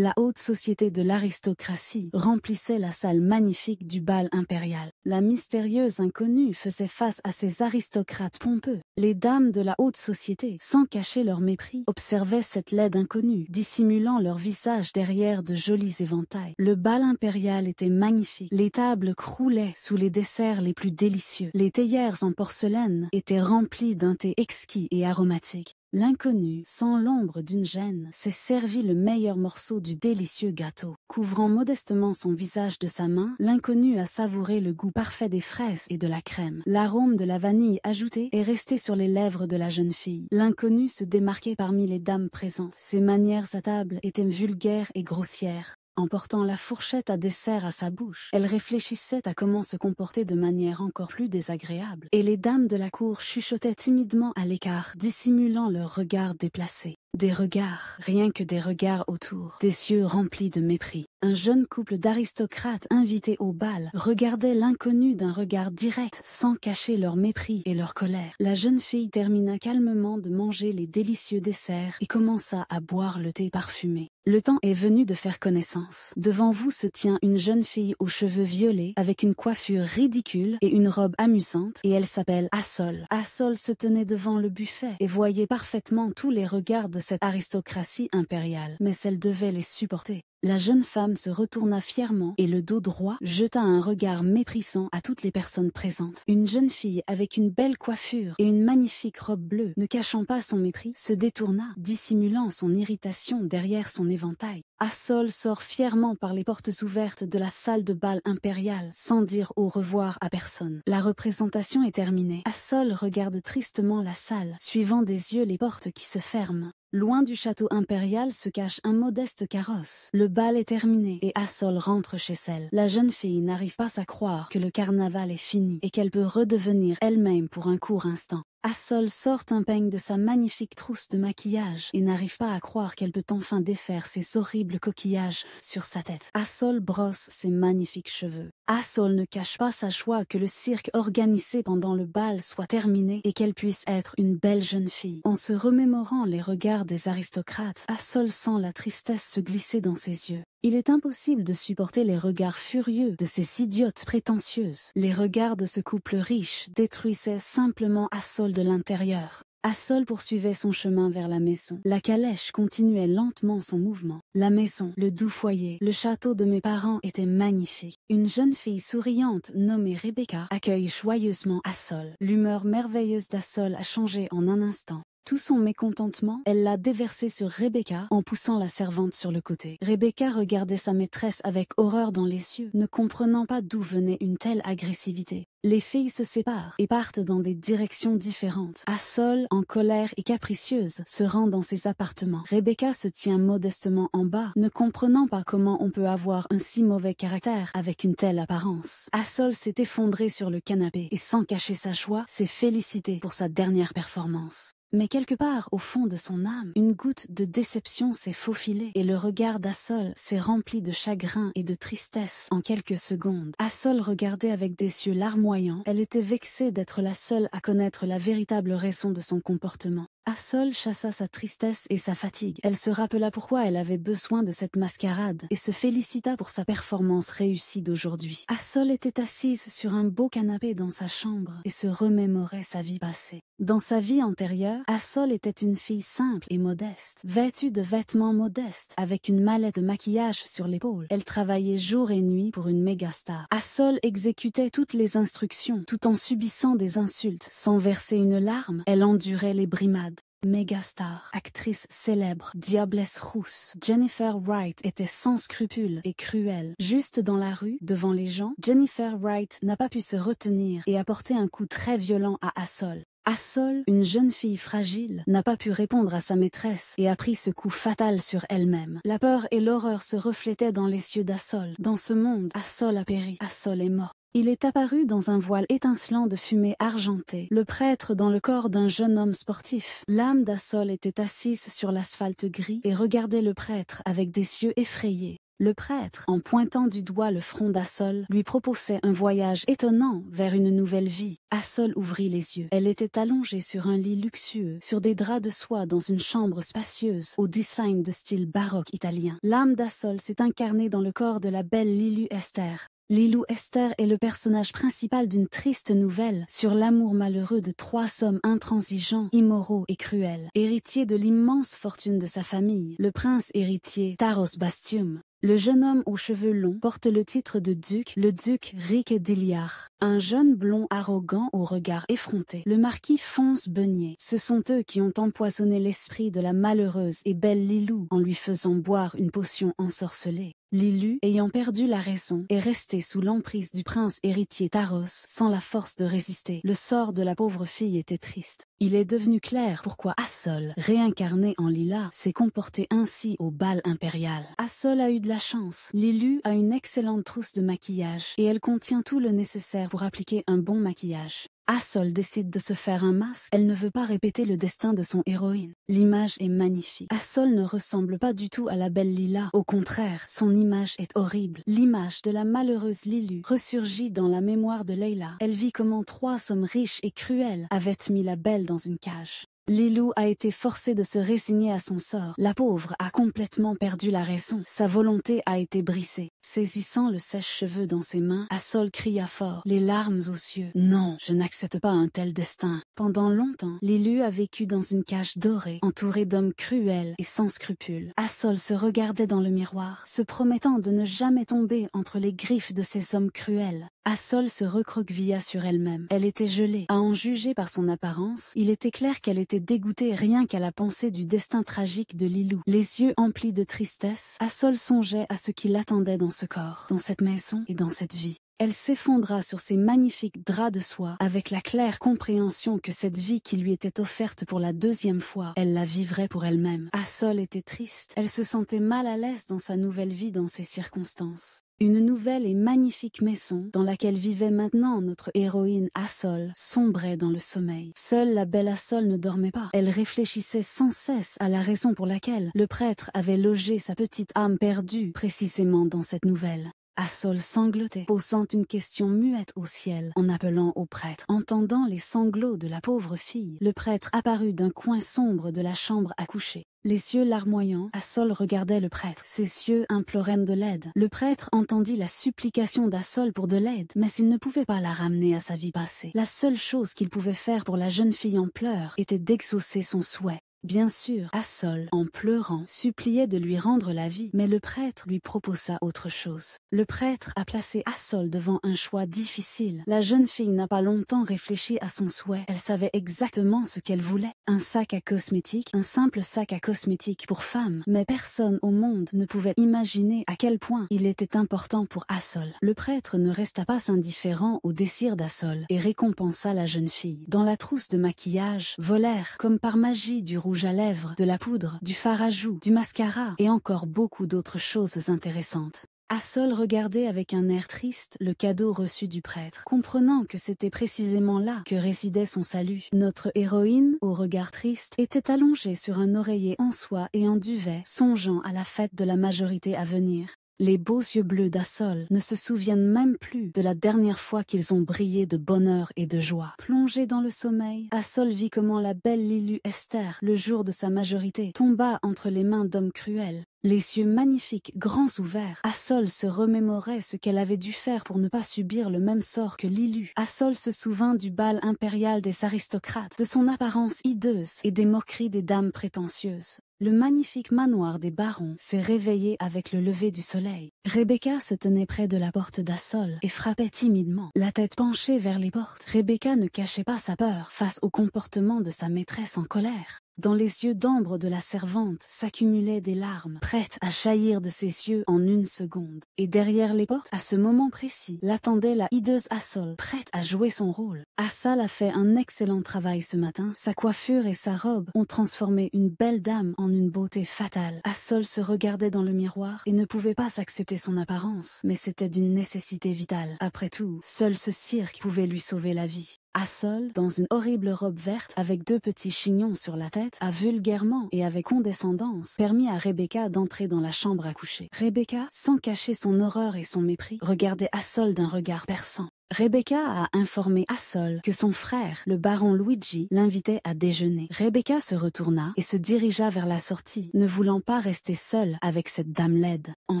La haute société de l'aristocratie remplissait la salle magnifique du bal impérial. La mystérieuse inconnue faisait face à ces aristocrates pompeux. Les dames de la haute société, sans cacher leur mépris, observaient cette laide inconnue, dissimulant leur visage derrière de jolis éventails. Le bal impérial était magnifique. Les tables croulaient sous les desserts les plus délicieux. Les théières en porcelaine étaient remplies d'un thé exquis et aromatique. L'inconnu, sans l'ombre d'une gêne, s'est servi le meilleur morceau du délicieux gâteau. Couvrant modestement son visage de sa main, l'inconnu a savouré le goût parfait des fraises et de la crème. L'arôme de la vanille ajoutée est resté sur les lèvres de la jeune fille. L'inconnu se démarquait parmi les dames présentes. Ses manières à table étaient vulgaires et grossières. En portant la fourchette à dessert à sa bouche, elle réfléchissait à comment se comporter de manière encore plus désagréable. Et les dames de la cour chuchotaient timidement à l'écart, dissimulant leurs regards déplacés. Des regards, rien que des regards autour, des yeux remplis de mépris. Un jeune couple d'aristocrates invités au bal regardait l'inconnu d'un regard direct, sans cacher leur mépris et leur colère. La jeune fille termina calmement de manger les délicieux desserts et commença à boire le thé parfumé. Le temps est venu de faire connaissance. Devant vous se tient une jeune fille aux cheveux violets, avec une coiffure ridicule et une robe amusante, et elle s'appelle Assol. Assol se tenait devant le buffet et voyait parfaitement tous les regards de cette aristocratie impériale, mais elle devait les supporter. La jeune femme se retourna fièrement et le dos droit jeta un regard méprisant à toutes les personnes présentes. Une jeune fille avec une belle coiffure et une magnifique robe bleue, ne cachant pas son mépris, se détourna, dissimulant son irritation derrière son éventail. Assol sort fièrement par les portes ouvertes de la salle de bal impériale, sans dire au revoir à personne. La représentation est terminée. Assol regarde tristement la salle, suivant des yeux les portes qui se ferment. Loin du château impérial se cache un modeste carrosse. Le bal est terminé et Assol rentre chez elle. La jeune fille n'arrive pas à croire que le carnaval est fini et qu'elle peut redevenir elle-même pour un court instant. Assol sort un peigne de sa magnifique trousse de maquillage et n'arrive pas à croire qu'elle peut enfin défaire ces horribles coquillages sur sa tête. Assol brosse ses magnifiques cheveux. Assol ne cache pas sa joie que le cirque organisé pendant le bal soit terminé et qu'elle puisse être une belle jeune fille. En se remémorant les regards des aristocrates, Assol sent la tristesse se glisser dans ses yeux. Il est impossible de supporter les regards furieux de ces idiotes prétentieuses. Les regards de ce couple riche détruisaient simplement Assol de l'intérieur. Assol poursuivait son chemin vers la maison. La calèche continuait lentement son mouvement. La maison, le doux foyer, le château de mes parents étaient magnifiques. Une jeune fille souriante nommée Rebecca accueille joyeusement Assol. L'humeur merveilleuse d'Assol a changé en un instant. Tout son mécontentement, elle l'a déversé sur Rebecca en poussant la servante sur le côté. Rebecca regardait sa maîtresse avec horreur dans les yeux, ne comprenant pas d'où venait une telle agressivité. Les filles se séparent et partent dans des directions différentes. Assol, en colère et capricieuse, se rend dans ses appartements. Rebecca se tient modestement en bas, ne comprenant pas comment on peut avoir un si mauvais caractère avec une telle apparence. Assol s'est effondré sur le canapé et sans cacher sa joie, s'est félicité pour sa dernière performance. Mais quelque part, au fond de son âme, une goutte de déception s'est faufilée et le regard d'Assol s'est rempli de chagrin et de tristesse en quelques secondes. Assol regardait avec des yeux larmoyants. Elle était vexée d'être la seule à connaître la véritable raison de son comportement. Assol chassa sa tristesse et sa fatigue. Elle se rappela pourquoi elle avait besoin de cette mascarade et se félicita pour sa performance réussie d'aujourd'hui. Assol était assise sur un beau canapé dans sa chambre et se remémorait sa vie passée. Dans sa vie antérieure, Assol était une fille simple et modeste, vêtue de vêtements modestes, avec une mallette de maquillage sur l'épaule. Elle travaillait jour et nuit pour une méga star. Assol exécutait toutes les instructions, tout en subissant des insultes. Sans verser une larme, elle endurait les brimades. Mégastar, actrice célèbre, diablesse rousse, Jennifer Wright était sans scrupules et cruelle. Juste dans la rue, devant les gens, Jennifer Wright n'a pas pu se retenir et a porté un coup très violent à Assol. Assol, une jeune fille fragile, n'a pas pu répondre à sa maîtresse et a pris ce coup fatal sur elle-même. La peur et l'horreur se reflétaient dans les yeux d'Assol. Dans ce monde, Assol a péri, Assol est mort. Il est apparu dans un voile étincelant de fumée argentée, le prêtre dans le corps d'un jeune homme sportif. L'âme d'Assol était assise sur l'asphalte gris et regardait le prêtre avec des yeux effrayés. Le prêtre, en pointant du doigt le front d'Assol, lui proposait un voyage étonnant vers une nouvelle vie. Assol ouvrit les yeux. Elle était allongée sur un lit luxueux, sur des draps de soie dans une chambre spacieuse, au design de style baroque italien. L'âme d'Assol s'est incarnée dans le corps de la belle Lilou Esther. Lilou Esther est le personnage principal d'une triste nouvelle sur l'amour malheureux de 3 hommes intransigeants, immoraux et cruels. Héritier de l'immense fortune de sa famille, le prince héritier Taros Bastium. Le jeune homme aux cheveux longs porte le titre de duc, le duc Ric d'Iliar. Un jeune blond arrogant au regard effronté, le marquis Fonce Beugnet. Ce sont eux qui ont empoisonné l'esprit de la malheureuse et belle Lilou en lui faisant boire une potion ensorcelée. Lilou, ayant perdu la raison, est restée sous l'emprise du prince héritier Taros, sans la force de résister. Le sort de la pauvre fille était triste. Il est devenu clair pourquoi Assol, réincarné en Lila, s'est comporté ainsi au bal impérial. Assol a eu de la chance. Lilou a une excellente trousse de maquillage, et elle contient tout le nécessaire pour appliquer un bon maquillage. Assol décide de se faire un masque, elle ne veut pas répéter le destin de son héroïne. L'image est magnifique. Assol ne ressemble pas du tout à la belle Lila, au contraire, son image est horrible. L'image de la malheureuse Lilou ressurgit dans la mémoire de Leila. Elle vit comment 3 hommes riches et cruels avaient mis la belle dans une cage. Lilou a été forcée de se résigner à son sort. La pauvre a complètement perdu la raison. Sa volonté a été brisée. Saisissant le sèche-cheveux dans ses mains, Assol cria fort, les larmes aux yeux. « Non, je n'accepte pas un tel destin. » Pendant longtemps, Lilou a vécu dans une cage dorée, entourée d'hommes cruels et sans scrupules. Assol se regardait dans le miroir, se promettant de ne jamais tomber entre les griffes de ces hommes cruels. Assol se recroquevilla sur elle-même. Elle était gelée. À en juger par son apparence, il était clair qu'elle était dégoûtée rien qu'à la pensée du destin tragique de Lilou. Les yeux emplis de tristesse, Assol songeait à ce qui l'attendait dans ce corps, dans cette maison et dans cette vie. Elle s'effondra sur ses magnifiques draps de soie, avec la claire compréhension que cette vie qui lui était offerte pour la 2e fois, elle la vivrait pour elle-même. Assol était triste. Elle se sentait mal à l'aise dans sa nouvelle vie dans ces circonstances. Une nouvelle et magnifique maison, dans laquelle vivait maintenant notre héroïne Assol, sombrait dans le sommeil. Seule la belle Assol ne dormait pas. Elle réfléchissait sans cesse à la raison pour laquelle le prêtre avait logé sa petite âme perdue précisément dans cette nouvelle. Assol sanglotait, posant une question muette au ciel, en appelant au prêtre. Entendant les sanglots de la pauvre fille, le prêtre apparut d'un coin sombre de la chambre à coucher. Les yeux larmoyants, Assol regardait le prêtre. Ses yeux imploraient de l'aide. Le prêtre entendit la supplication d'Assol pour de l'aide, mais il ne pouvait pas la ramener à sa vie passée. La seule chose qu'il pouvait faire pour la jeune fille en pleurs était d'exaucer son souhait. Bien sûr, Assol, en pleurant, suppliait de lui rendre la vie, mais le prêtre lui proposa autre chose. Le prêtre a placé Assol devant un choix difficile. La jeune fille n'a pas longtemps réfléchi à son souhait. Elle savait exactement ce qu'elle voulait. Un sac à cosmétiques, un simple sac à cosmétiques pour femme. Mais personne au monde ne pouvait imaginer à quel point il était important pour Assol. Le prêtre ne resta pas indifférent au désir d'Assol et récompensa la jeune fille. Dans la trousse de maquillage, volèrent, comme par magie, du rouge à lèvres, de la poudre, du fard à joues, du mascara et encore beaucoup d'autres choses intéressantes. Assol regardait avec un air triste le cadeau reçu du prêtre, comprenant que c'était précisément là que résidait son salut. Notre héroïne, au regard triste, était allongée sur un oreiller en soie et en duvet, songeant à la fête de la majorité à venir. Les beaux yeux bleus d'Assol ne se souviennent même plus de la dernière fois qu'ils ont brillé de bonheur et de joie. Plongée dans le sommeil, Assol vit comment la belle Lilou Esther, le jour de sa majorité, tomba entre les mains d'hommes cruels. Les yeux magnifiques, grands ouverts, Assol se remémorait ce qu'elle avait dû faire pour ne pas subir le même sort que Lilou. Assol se souvint du bal impérial des aristocrates, de son apparence hideuse et des moqueries des dames prétentieuses. Le magnifique manoir des barons s'est réveillé avec le lever du soleil. Rebecca se tenait près de la porte d'Assol et frappait timidement, la tête penchée vers les portes. Rebecca ne cachait pas sa peur face au comportement de sa maîtresse en colère. Dans les yeux d'ambre de la servante s'accumulaient des larmes, prêtes à jaillir de ses yeux en une seconde. Et derrière les portes, à ce moment précis, l'attendait la hideuse Assol, prête à jouer son rôle. Assal a fait un excellent travail ce matin. Sa coiffure et sa robe ont transformé une belle dame en une beauté fatale. Assol se regardait dans le miroir et ne pouvait pas s'accepter son apparence, mais c'était d'une nécessité vitale. Après tout, seul ce cirque pouvait lui sauver la vie. Assol, dans une horrible robe verte avec 2 petits chignons sur la tête, a vulgairement et avec condescendance permis à Rebecca d'entrer dans la chambre à coucher. Rebecca, sans cacher son horreur et son mépris, regardait Assol d'un regard perçant. Rebecca a informé Assol que son frère, le baron Luigi, l'invitait à déjeuner. Rebecca se retourna et se dirigea vers la sortie, ne voulant pas rester seule avec cette dame laide. En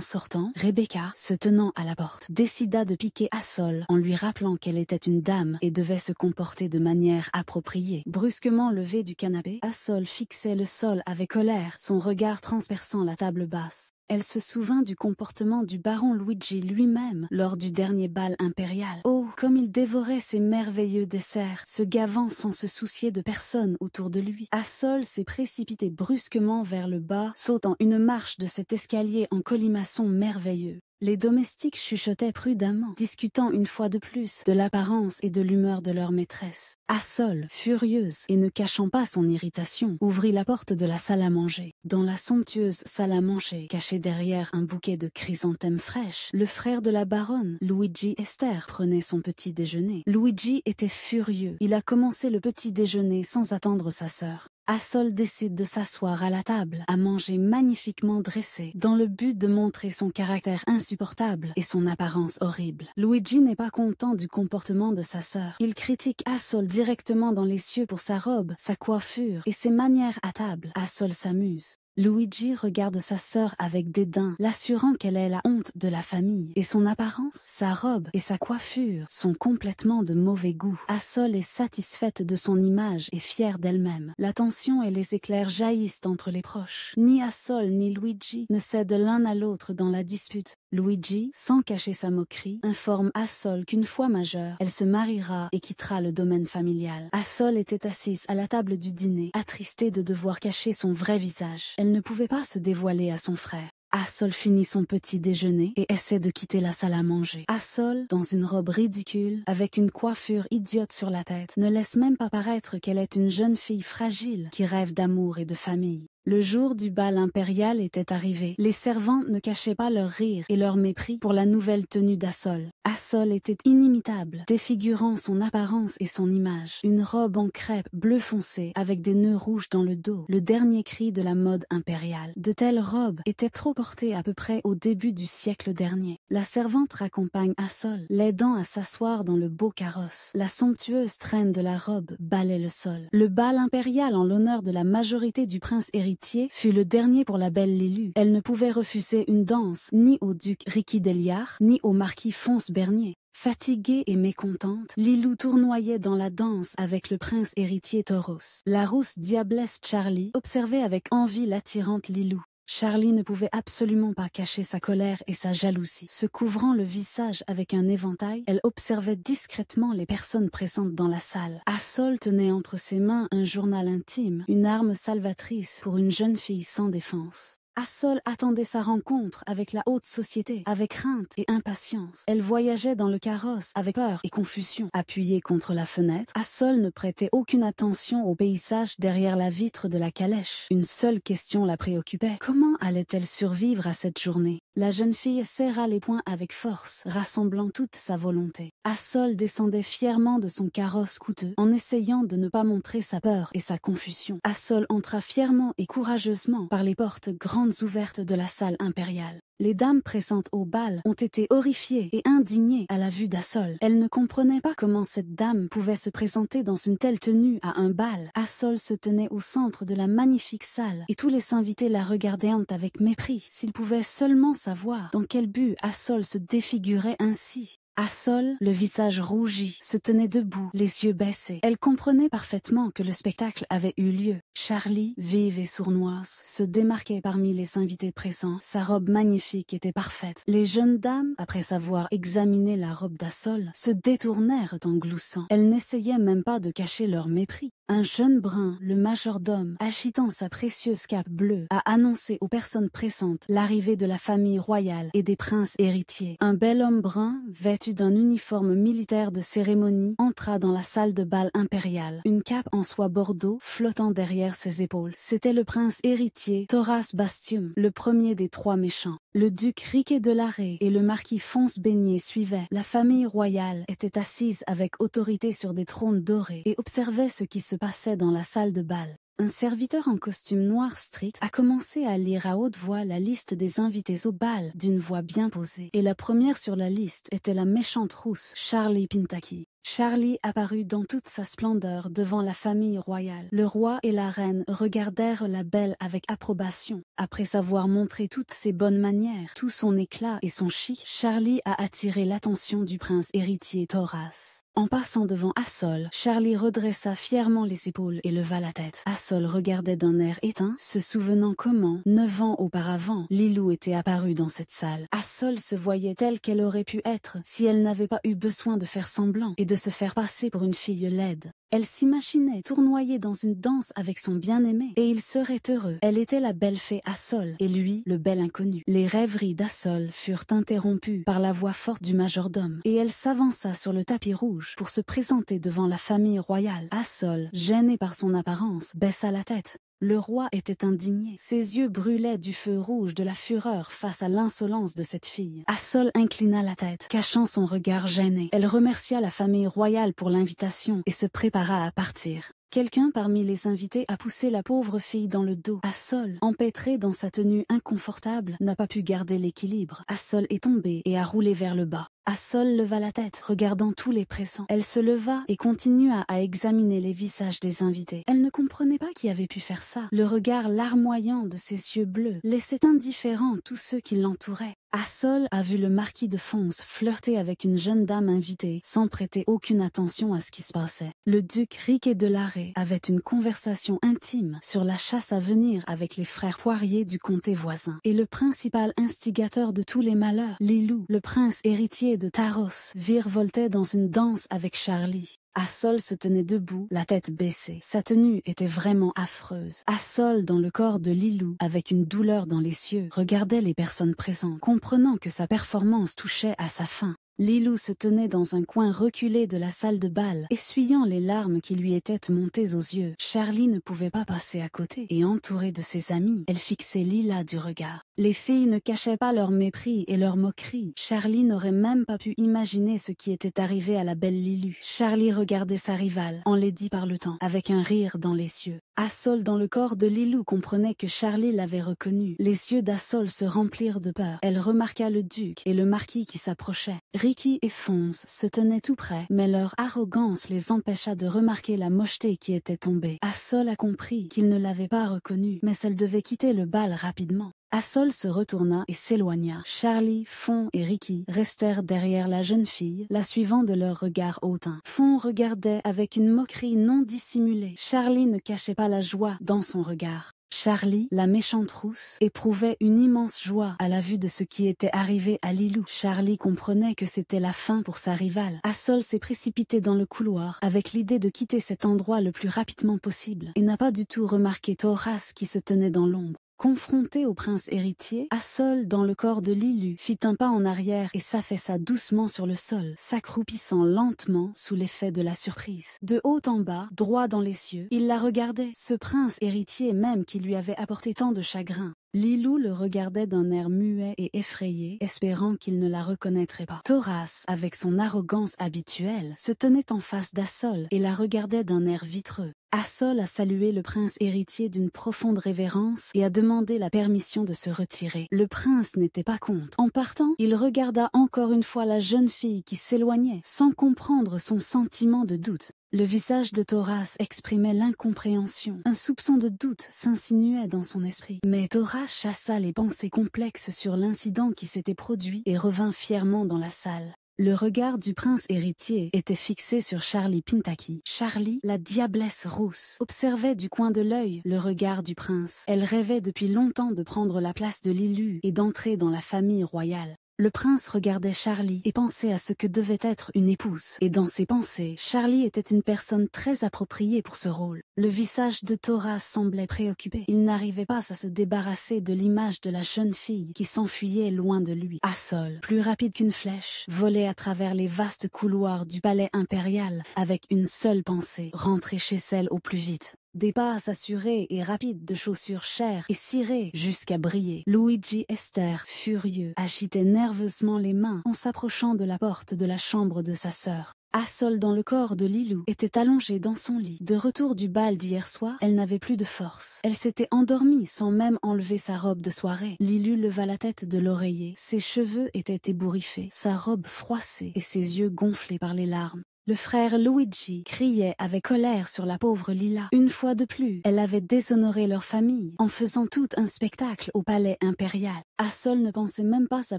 sortant, Rebecca, se tenant à la porte, décida de piquer Assol en lui rappelant qu'elle était une dame et devait se comporter de manière appropriée. Brusquement levé du canapé, Assol fixait le sol avec colère, son regard transperçant la table basse. Elle se souvint du comportement du baron Luigi lui-même lors du dernier bal impérial. Oh, comme il dévorait ses merveilleux desserts, se gavant sans se soucier de personne autour de lui. Assol s'est précipité brusquement vers le bas, sautant une marche de cet escalier en colimaçon merveilleux. Les domestiques chuchotaient prudemment, discutant une fois de plus de l'apparence et de l'humeur de leur maîtresse. Assol, furieuse et ne cachant pas son irritation, ouvrit la porte de la salle à manger. Dans la somptueuse salle à manger, cachée derrière un bouquet de chrysanthèmes fraîches, le frère de la baronne, Luigi Esther, prenait son petit déjeuner. Luigi était furieux. Il a commencé le petit déjeuner sans attendre sa sœur. Assol décide de s'asseoir à la table, à manger magnifiquement dressé, dans le but de montrer son caractère insupportable et son apparence horrible. Luigi n'est pas content du comportement de sa sœur. Il critique Assol directement dans les cieux pour sa robe, sa coiffure et ses manières à table. Assol s'amuse. Luigi regarde sa sœur avec dédain, l'assurant qu'elle est la honte de la famille. Et son apparence, sa robe et sa coiffure sont complètement de mauvais goût. Assol est satisfaite de son image et fière d'elle-même. La tension et les éclairs jaillissent entre les proches. Ni Assol ni Luigi ne cèdent l'un à l'autre dans la dispute. Luigi, sans cacher sa moquerie, informe Assol qu'une fois majeure, elle se mariera et quittera le domaine familial. Assol était assise à la table du dîner, attristée de devoir cacher son vrai visage. Elle ne pouvait pas se dévoiler à son frère. Assol finit son petit déjeuner et essaie de quitter la salle à manger. Assol, dans une robe ridicule, avec une coiffure idiote sur la tête, ne laisse même pas paraître qu'elle est une jeune fille fragile qui rêve d'amour et de famille. Le jour du bal impérial était arrivé. Les servants ne cachaient pas leur rire et leur mépris pour la nouvelle tenue d'Assol. Assol était inimitable, défigurant son apparence et son image. Une robe en crêpe bleu foncé avec des nœuds rouges dans le dos, le dernier cri de la mode impériale. De telles robes étaient trop portées à peu près au début du siècle dernier. La servante raccompagne Assol, l'aidant à s'asseoir dans le beau carrosse. La somptueuse traîne de la robe balaie le sol. Le bal impérial en l'honneur de la majorité du prince héritier fut le dernier pour la belle Lilou. Elle ne pouvait refuser une danse ni au duc Ricky Deliard, ni au marquis Fonce Bernier. Fatiguée et mécontente, Lilou tournoyait dans la danse avec le prince héritier Tauros. La rousse diablesse Charlie observait avec envie l'attirante Lilou. Charlie ne pouvait absolument pas cacher sa colère et sa jalousie. Se couvrant le visage avec un éventail, elle observait discrètement les personnes présentes dans la salle. Assol tenait entre ses mains un journal intime, une arme salvatrice pour une jeune fille sans défense. Assol attendait sa rencontre avec la haute société, avec crainte et impatience. Elle voyageait dans le carrosse avec peur et confusion. Appuyée contre la fenêtre, Assol ne prêtait aucune attention au paysage derrière la vitre de la calèche. Une seule question la préoccupait. Comment allait-elle survivre à cette journée? La jeune fille serra les poings avec force, rassemblant toute sa volonté. Assol descendait fièrement de son carrosse coûteux, en essayant de ne pas montrer sa peur et sa confusion. Assol entra fièrement et courageusement par les portes grandes ouvertes de la salle impériale. Les dames présentes au bal ont été horrifiées et indignées à la vue d'Assol. Elles ne comprenaient pas comment cette dame pouvait se présenter dans une telle tenue à un bal. Assol se tenait au centre de la magnifique salle et tous les invités la regardaient avec mépris. S'ils pouvaient seulement savoir dans quel but Assol se défigurait ainsi. Assol, le visage rougi, se tenait debout, les yeux baissés. Elle comprenait parfaitement que le spectacle avait eu lieu. Charlie, vive et sournoise, se démarquait parmi les invités présents. Sa robe magnifique était parfaite. Les jeunes dames, après avoir examiné la robe d'Assol, se détournèrent en gloussant. Elles n'essayaient même pas de cacher leur mépris. Un jeune brun, le majordome, agitant sa précieuse cape bleue, a annoncé aux personnes présentes l'arrivée de la famille royale et des princes héritiers. Un bel homme brun, vêtu revêtu d'un uniforme militaire de cérémonie, entra dans la salle de bal impériale, une cape en soie bordeaux flottant derrière ses épaules. C'était le prince héritier Thoras Bastium, le premier des trois méchants. Le duc Riquet de Larrey et le marquis Fonce Beignet suivaient. La famille royale était assise avec autorité sur des trônes dorés et observait ce qui se passait dans la salle de bal. Un serviteur en costume noir strict a commencé à lire à haute voix la liste des invités au bal d'une voix bien posée. Et la première sur la liste était la méchante rousse, Charlie Pintaki. Charlie apparut dans toute sa splendeur devant la famille royale. Le roi et la reine regardèrent la belle avec approbation. Après avoir montré toutes ses bonnes manières, tout son éclat et son chic, Charlie a attiré l'attention du prince héritier Thoras. En passant devant Assol, Charlie redressa fièrement les épaules et leva la tête. Assol regardait d'un air éteint, se souvenant comment, 9 ans auparavant, Lilou était apparue dans cette salle. Assol se voyait telle qu'elle aurait pu être si elle n'avait pas eu besoin de faire semblant et de se faire passer pour une fille laide. Elle s'imaginait tournoyer dans une danse avec son bien-aimé, et il serait heureux. Elle était la belle fée Assol, et lui, le bel inconnu. Les rêveries d'Assol furent interrompues par la voix forte du majordome, et elle s'avança sur le tapis rouge pour se présenter devant la famille royale. Assol, gêné par son apparence, baissa la tête. Le roi était indigné. Ses yeux brûlaient du feu rouge de la fureur face à l'insolence de cette fille. Assol inclina la tête, cachant son regard gêné. Elle remercia la famille royale pour l'invitation et se prépara à partir. Quelqu'un parmi les invités a poussé la pauvre fille dans le dos. Assol, empêtrée dans sa tenue inconfortable, n'a pas pu garder l'équilibre. Assol est tombée et a roulé vers le bas. Assol leva la tête, regardant tous les présents. Elle se leva et continua à examiner les visages des invités. Elle ne comprenait pas qui avait pu faire ça. Le regard larmoyant de ses yeux bleus laissait indifférents tous ceux qui l'entouraient. Assol a vu le marquis de Fonce flirter avec une jeune dame invitée sans prêter aucune attention à ce qui se passait. Le duc Riquet de Larrey avait une conversation intime sur la chasse à venir avec les frères Poirier du comté voisin. Et le principal instigateur de tous les malheurs, Lilou, le prince héritier de Taros, virevoltait dans une danse avec Charlie. Assol se tenait debout, la tête baissée. Sa tenue était vraiment affreuse. Assol, dans le corps de Lilou, avec une douleur dans les cieux, regardait les personnes présentes, comprenant que sa performance touchait à sa fin. Lilou se tenait dans un coin reculé de la salle de bal, essuyant les larmes qui lui étaient montées aux yeux. Charlie ne pouvait pas passer à côté, et entourée de ses amis, elle fixait Lila du regard. Les filles ne cachaient pas leur mépris et leur moquerie. Charlie n'aurait même pas pu imaginer ce qui était arrivé à la belle Lilou. Charlie regardait sa rivale, enlaidie par le temps, avec un rire dans les cieux. Assol, dans le corps de Lilou, comprenait que Charlie l'avait reconnue. Les yeux d'Assol se remplirent de peur. Elle remarqua le duc et le marquis qui s'approchaient. Ricky et Fonce se tenaient tout près, mais leur arrogance les empêcha de remarquer la mocheté qui était tombée. Assol a compris qu'il ne l'avait pas reconnue, mais elle devait quitter le bal rapidement. Assol se retourna et s'éloigna. Charlie, Fon et Ricky restèrent derrière la jeune fille, la suivant de leur regard hautain. Fon regardait avec une moquerie non dissimulée. Charlie ne cachait pas la joie dans son regard. Charlie, la méchante rousse, éprouvait une immense joie à la vue de ce qui était arrivé à Lilou. Charlie comprenait que c'était la fin pour sa rivale. Assol s'est précipité dans le couloir avec l'idée de quitter cet endroit le plus rapidement possible et n'a pas du tout remarqué Thoras qui se tenait dans l'ombre. Confronté au prince héritier, Assol, dans le corps de Lilou, fit un pas en arrière et s'affaissa doucement sur le sol, s'accroupissant lentement sous l'effet de la surprise. De haut en bas, droit dans les cieux, il la regardait, ce prince héritier même qui lui avait apporté tant de chagrin. Lilou le regardait d'un air muet et effrayé, espérant qu'il ne la reconnaîtrait pas. Thoras, avec son arrogance habituelle, se tenait en face d'Assol et la regardait d'un air vitreux. Assol a salué le prince héritier d'une profonde révérence et a demandé la permission de se retirer. Le prince n'était pas contre. En partant, il regarda encore une fois la jeune fille qui s'éloignait, sans comprendre son sentiment de doute. Le visage de Thoras exprimait l'incompréhension. Un soupçon de doute s'insinuait dans son esprit. Mais Thoras chassa les pensées complexes sur l'incident qui s'était produit et revint fièrement dans la salle. Le regard du prince héritier était fixé sur Charlie Pintaki. Charlie, la diablesse rousse, observait du coin de l'œil le regard du prince. Elle rêvait depuis longtemps de prendre la place de Lilou et d'entrer dans la famille royale. Le prince regardait Charlie et pensait à ce que devait être une épouse. Et dans ses pensées, Charlie était une personne très appropriée pour ce rôle. Le visage de Tora semblait préoccupé. Il n'arrivait pas à se débarrasser de l'image de la jeune fille qui s'enfuyait loin de lui. Assol, plus rapide qu'une flèche, volait à travers les vastes couloirs du palais impérial avec une seule pensée, rentrer chez elle au plus vite. Des pas assurés et rapides de chaussures chères et cirées jusqu'à briller. Luigi Esther, furieux, agitait nerveusement les mains en s'approchant de la porte de la chambre de sa sœur. Assol dans le corps de Lilou était allongée dans son lit. De retour du bal d'hier soir, elle n'avait plus de force. Elle s'était endormie sans même enlever sa robe de soirée. Lilou leva la tête de l'oreiller. Ses cheveux étaient ébouriffés, sa robe froissée et ses yeux gonflés par les larmes. Le frère Luigi criait avec colère sur la pauvre Lila. Une fois de plus, elle avait déshonoré leur famille en faisant tout un spectacle au palais impérial. Assol ne pensait même pas à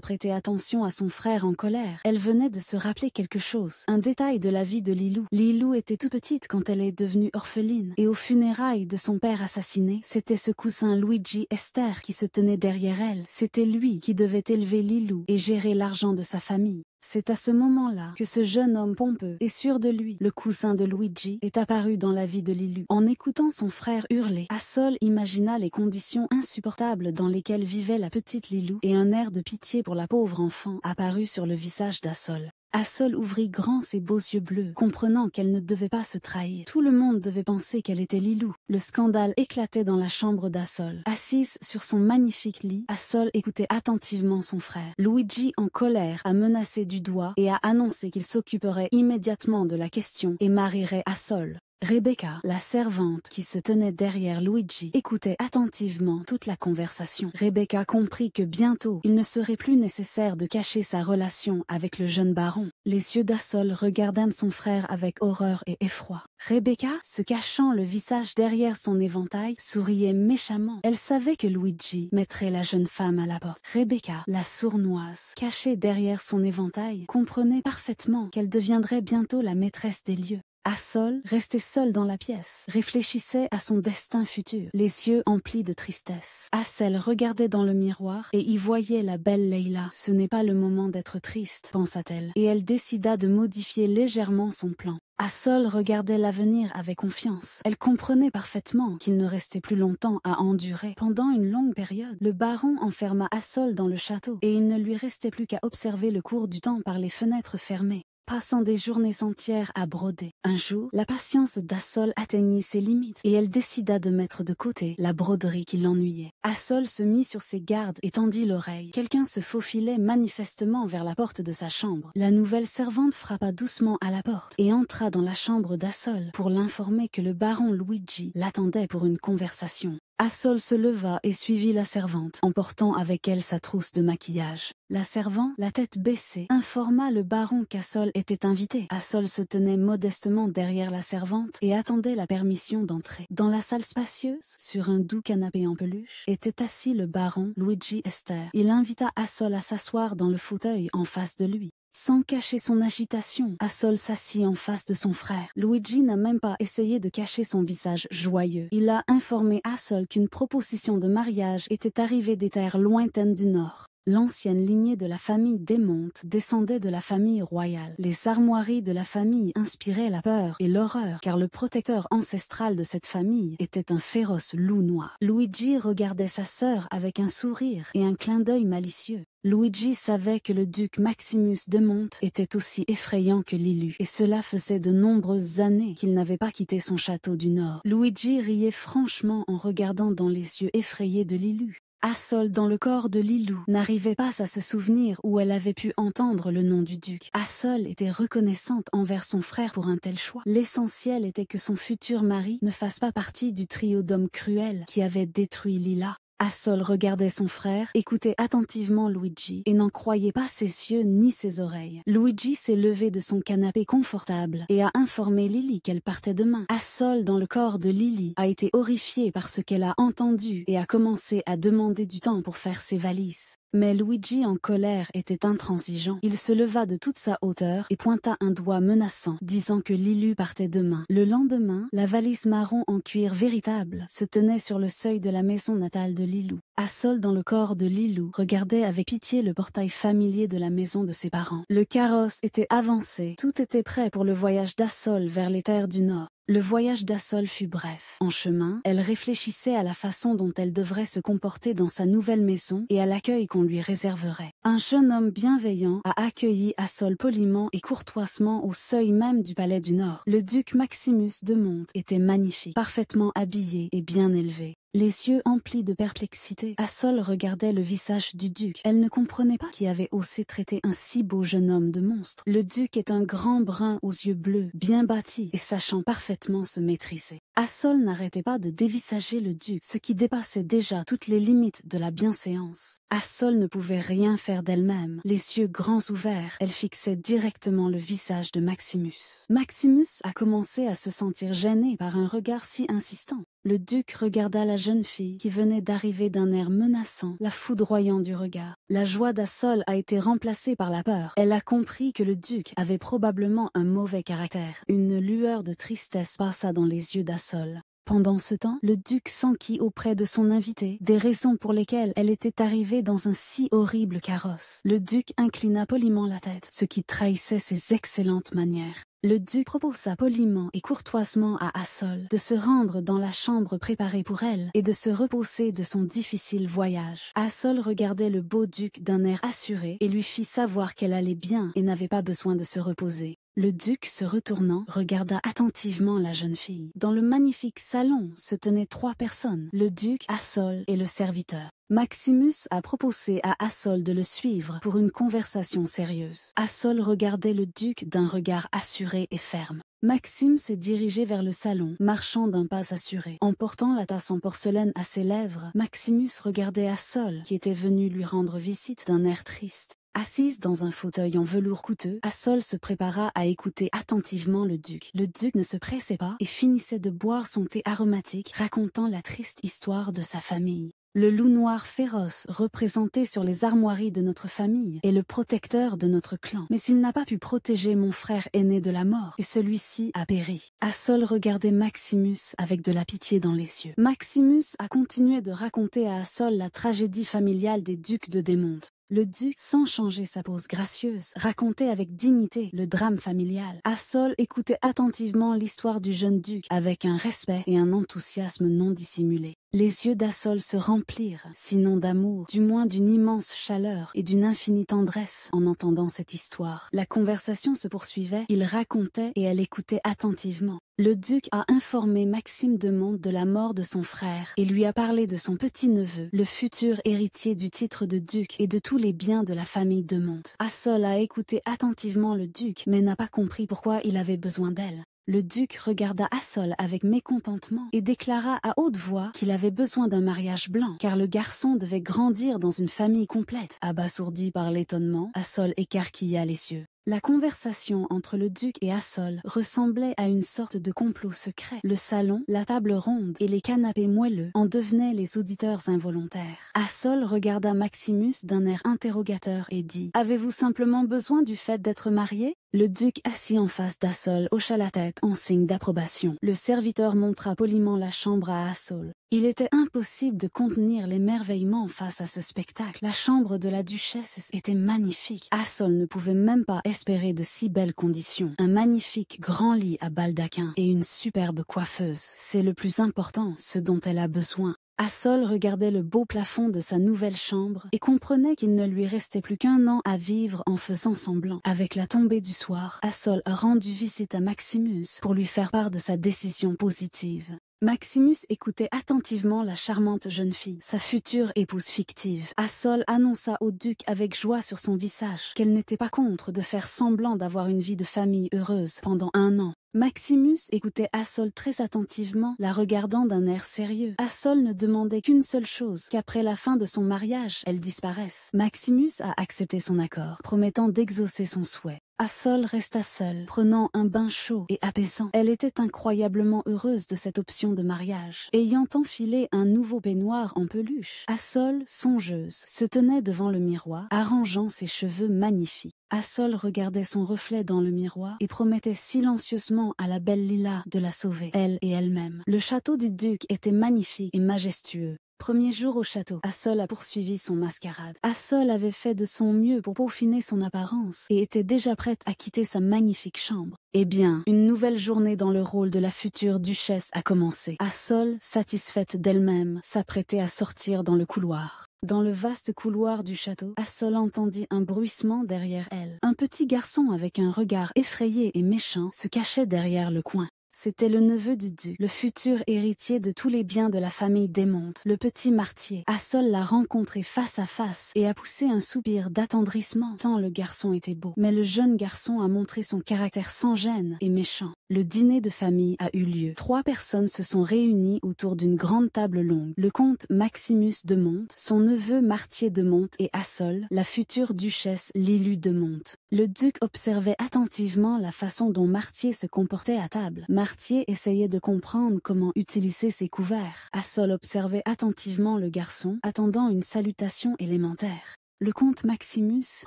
prêter attention à son frère en colère. Elle venait de se rappeler quelque chose, un détail de la vie de Lilou. Lilou était toute petite quand elle est devenue orpheline, et aux funérailles de son père assassiné, c'était ce cousin Luigi Esther qui se tenait derrière elle. C'était lui qui devait élever Lilou et gérer l'argent de sa famille. C'est à ce moment-là que ce jeune homme pompeux et sûr de lui, le cousin de Luigi, est apparu dans la vie de Lilou. En écoutant son frère hurler, Assol imagina les conditions insupportables dans lesquelles vivait la petite Lilou et un air de pitié pour la pauvre enfant apparut sur le visage d'Assol. Assol ouvrit grand ses beaux yeux bleus, comprenant qu'elle ne devait pas se trahir. Tout le monde devait penser qu'elle était Lilou. Le scandale éclatait dans la chambre d'Assol. Assise sur son magnifique lit, Assol écoutait attentivement son frère. Luigi, en colère, a menacé du doigt et a annoncé qu'il s'occuperait immédiatement de la question et marierait Assol. Rebecca, la servante qui se tenait derrière Luigi, écoutait attentivement toute la conversation. Rebecca comprit que bientôt, il ne serait plus nécessaire de cacher sa relation avec le jeune baron. Les yeux d'Assol regardèrent son frère avec horreur et effroi. Rebecca, se cachant le visage derrière son éventail, souriait méchamment. Elle savait que Luigi mettrait la jeune femme à la porte. Rebecca, la sournoise, cachée derrière son éventail, comprenait parfaitement qu'elle deviendrait bientôt la maîtresse des lieux. Assol, resté seul dans la pièce, réfléchissait à son destin futur, les yeux emplis de tristesse. Assel regardait dans le miroir et y voyait la belle Leila. Ce n'est pas le moment d'être triste, pensa-t-elle, et elle décida de modifier légèrement son plan. Assol regardait l'avenir avec confiance. Elle comprenait parfaitement qu'il ne restait plus longtemps à endurer. Pendant une longue période, le baron enferma Assol dans le château et il ne lui restait plus qu'à observer le cours du temps par les fenêtres fermées, passant des journées entières à broder. Un jour, la patience d'Assol atteignit ses limites et elle décida de mettre de côté la broderie qui l'ennuyait. Assol se mit sur ses gardes et tendit l'oreille. Quelqu'un se faufilait manifestement vers la porte de sa chambre. La nouvelle servante frappa doucement à la porte et entra dans la chambre d'Assol pour l'informer que le baron Luigi l'attendait pour une conversation. Assol se leva et suivit la servante, emportant avec elle sa trousse de maquillage. La servante, la tête baissée, informa le baron qu'Assol était invité. Assol se tenait modestement derrière la servante et attendait la permission d'entrer. Dans la salle spacieuse, sur un doux canapé en peluche, était assis le baron Luigi Esther. Il invita Assol à s'asseoir dans le fauteuil en face de lui. Sans cacher son agitation, Assol s'assit en face de son frère. Luigi n'a même pas essayé de cacher son visage joyeux. Il a informé Assol qu'une proposition de mariage était arrivée des terres lointaines du Nord. L'ancienne lignée de la famille Desmontes descendait de la famille royale. Les armoiries de la famille inspiraient la peur et l'horreur, car le protecteur ancestral de cette famille était un féroce loup noir. Luigi regardait sa sœur avec un sourire et un clin d'œil malicieux. Luigi savait que le duc Maximus de Monte était aussi effrayant que Lilou, et cela faisait de nombreuses années qu'il n'avait pas quitté son château du Nord. Luigi riait franchement en regardant dans les yeux effrayés de Lilou. Assol, dans le corps de Lilou, n'arrivait pas à se souvenir où elle avait pu entendre le nom du duc. Assol était reconnaissante envers son frère pour un tel choix. L'essentiel était que son futur mari ne fasse pas partie du trio d'hommes cruels qui avait détruit Lila. Assol regardait son frère, écoutait attentivement Luigi et n'en croyait pas ses yeux ni ses oreilles. Luigi s'est levé de son canapé confortable et a informé Lily qu'elle partait demain. Assol, dans le corps de Lily, a été horrifiée par ce qu'elle a entendu et a commencé à demander du temps pour faire ses valises. Mais Luigi en colère était intransigeant. Il se leva de toute sa hauteur et pointa un doigt menaçant, disant que Lilu partait demain. Le lendemain, la valise marron en cuir véritable se tenait sur le seuil de la maison natale de Lilou. Assol dans le corps de Lilou regardait avec pitié le portail familier de la maison de ses parents. Le carrosse était avancé, tout était prêt pour le voyage d'Assol vers les terres du Nord. Le voyage d'Assol fut bref. En chemin, elle réfléchissait à la façon dont elle devrait se comporter dans sa nouvelle maison et à l'accueil qu'on lui réserverait. Un jeune homme bienveillant a accueilli Assol poliment et courtoisement au seuil même du palais du Nord. Le duc Maximus de Monte était magnifique, parfaitement habillé et bien élevé. Les yeux emplis de perplexité, Assol regardait le visage du duc. Elle ne comprenait pas qui avait osé traiter un si beau jeune homme de monstre. Le duc est un grand brun aux yeux bleus, bien bâti et sachant parfaitement se maîtriser. Assol n'arrêtait pas de dévisager le duc, ce qui dépassait déjà toutes les limites de la bienséance. Assol ne pouvait rien faire d'elle-même. Les yeux grands ouverts, elle fixait directement le visage de Maximus. Maximus a commencé à se sentir gêné par un regard si insistant. Le duc regarda la jeune fille qui venait d'arriver d'un air menaçant, la foudroyant du regard. La joie d'Assol a été remplacée par la peur. Elle a compris que le duc avait probablement un mauvais caractère. Une lueur de tristesse passa dans les yeux d'Assol. Pendant ce temps, le duc s'enquit auprès de son invitée des raisons pour lesquelles elle était arrivée dans un si horrible carrosse. Le duc inclina poliment la tête, ce qui trahissait ses excellentes manières. Le duc proposa poliment et courtoisement à Assol de se rendre dans la chambre préparée pour elle et de se reposer de son difficile voyage. Assol regardait le beau duc d'un air assuré et lui fit savoir qu'elle allait bien et n'avait pas besoin de se reposer. Le duc, se retournant, regarda attentivement la jeune fille. Dans le magnifique salon se tenaient 3 personnes, le duc, Assol et le serviteur. Maximus a proposé à Assol de le suivre pour une conversation sérieuse. Assol regardait le duc d'un regard assuré et ferme. Maxime s'est dirigé vers le salon, marchant d'un pas assuré. En portant la tasse en porcelaine à ses lèvres, Maximus regardait Assol, qui était venu lui rendre visite d'un air triste. Assise dans un fauteuil en velours coûteux, Assol se prépara à écouter attentivement le duc. Le duc ne se pressait pas et finissait de boire son thé aromatique, racontant la triste histoire de sa famille. Le loup noir féroce, représenté sur les armoiries de notre famille, est le protecteur de notre clan. Mais il n'a pas pu protéger mon frère aîné de la mort, et celui-ci a péri. Assol regardait Maximus avec de la pitié dans les yeux. Maximus a continué de raconter à Assol la tragédie familiale des ducs de Démonte. Le duc, sans changer sa pose gracieuse, racontait avec dignité le drame familial. Assol écoutait attentivement l'histoire du jeune duc avec un respect et un enthousiasme non dissimulés. Les yeux d'Assol se remplirent, sinon d'amour, du moins d'une immense chaleur et d'une infinie tendresse en entendant cette histoire. La conversation se poursuivait, il racontait et elle écoutait attentivement. Le duc a informé Maxime de Monte de la mort de son frère et lui a parlé de son petit-neveu, le futur héritier du titre de duc et de tous les biens de la famille de Monte. Assol a écouté attentivement le duc mais n'a pas compris pourquoi il avait besoin d'elle. Le duc regarda Assol avec mécontentement et déclara à haute voix qu'il avait besoin d'un mariage blanc, car le garçon devait grandir dans une famille complète. Abasourdi par l'étonnement, Assol écarquilla les yeux. La conversation entre le duc et Assol ressemblait à une sorte de complot secret. Le salon, la table ronde et les canapés moelleux en devenaient les auditeurs involontaires. Assol regarda Maximus d'un air interrogateur et dit « Avez-vous simplement besoin du fait d'être marié ?» Le duc assis en face d'Assol hocha la tête en signe d'approbation. Le serviteur montra poliment la chambre à Assol. Il était impossible de contenir l'émerveillement face à ce spectacle. La chambre de la duchesse était magnifique. Assol ne pouvait même pas espérer de si belles conditions. Un magnifique grand lit à baldaquin et une superbe coiffeuse. C'est le plus important, ce dont elle a besoin. Assol regardait le beau plafond de sa nouvelle chambre et comprenait qu'il ne lui restait plus qu'1 an à vivre en faisant semblant. Avec la tombée du soir, Assol a rendu visite à Maximus pour lui faire part de sa décision positive. Maximus écoutait attentivement la charmante jeune fille, sa future épouse fictive. Assol annonça au duc avec joie sur son visage qu'elle n'était pas contre de faire semblant d'avoir une vie de famille heureuse pendant 1 an. Maximus écoutait Assol très attentivement, la regardant d'un air sérieux. Assol ne demandait qu'une seule chose, qu'après la fin de son mariage, elle disparaisse. Maximus a accepté son accord, promettant d'exaucer son souhait. Assol resta seule, prenant un bain chaud et apaisant. Elle était incroyablement heureuse de cette option de mariage. Ayant enfilé un nouveau peignoir en peluche, Assol, songeuse, se tenait devant le miroir, arrangeant ses cheveux magnifiques. Assol regardait son reflet dans le miroir et promettait silencieusement à la belle Lila de la sauver, elle et elle-même. Le château du duc était magnifique et majestueux. Premier jour au château, Assol a poursuivi son mascarade. Assol avait fait de son mieux pour peaufiner son apparence et était déjà prête à quitter sa magnifique chambre. Eh bien, une nouvelle journée dans le rôle de la future duchesse a commencé. Assol, satisfaite d'elle-même, s'apprêtait à sortir dans le couloir. Dans le vaste couloir du château, Assol entendit un bruissement derrière elle. Un petit garçon avec un regard effrayé et méchant se cachait derrière le coin. C'était le neveu du duc, le futur héritier de tous les biens de la famille Desmonts, le petit Martier. Assol l'a rencontré face à face et a poussé un soupir d'attendrissement tant le garçon était beau. Mais le jeune garçon a montré son caractère sans gêne et méchant. Le dîner de famille a eu lieu. 3 personnes se sont réunies autour d'une grande table longue. Le comte Maximus de Monte, son neveu Martier de Monte et Assol, la future duchesse Lilu de Monte. Le duc observait attentivement la façon dont Martier se comportait à table. Martier essayait de comprendre comment utiliser ses couverts. Assol observait attentivement le garçon, attendant une salutation élémentaire. Le comte Maximus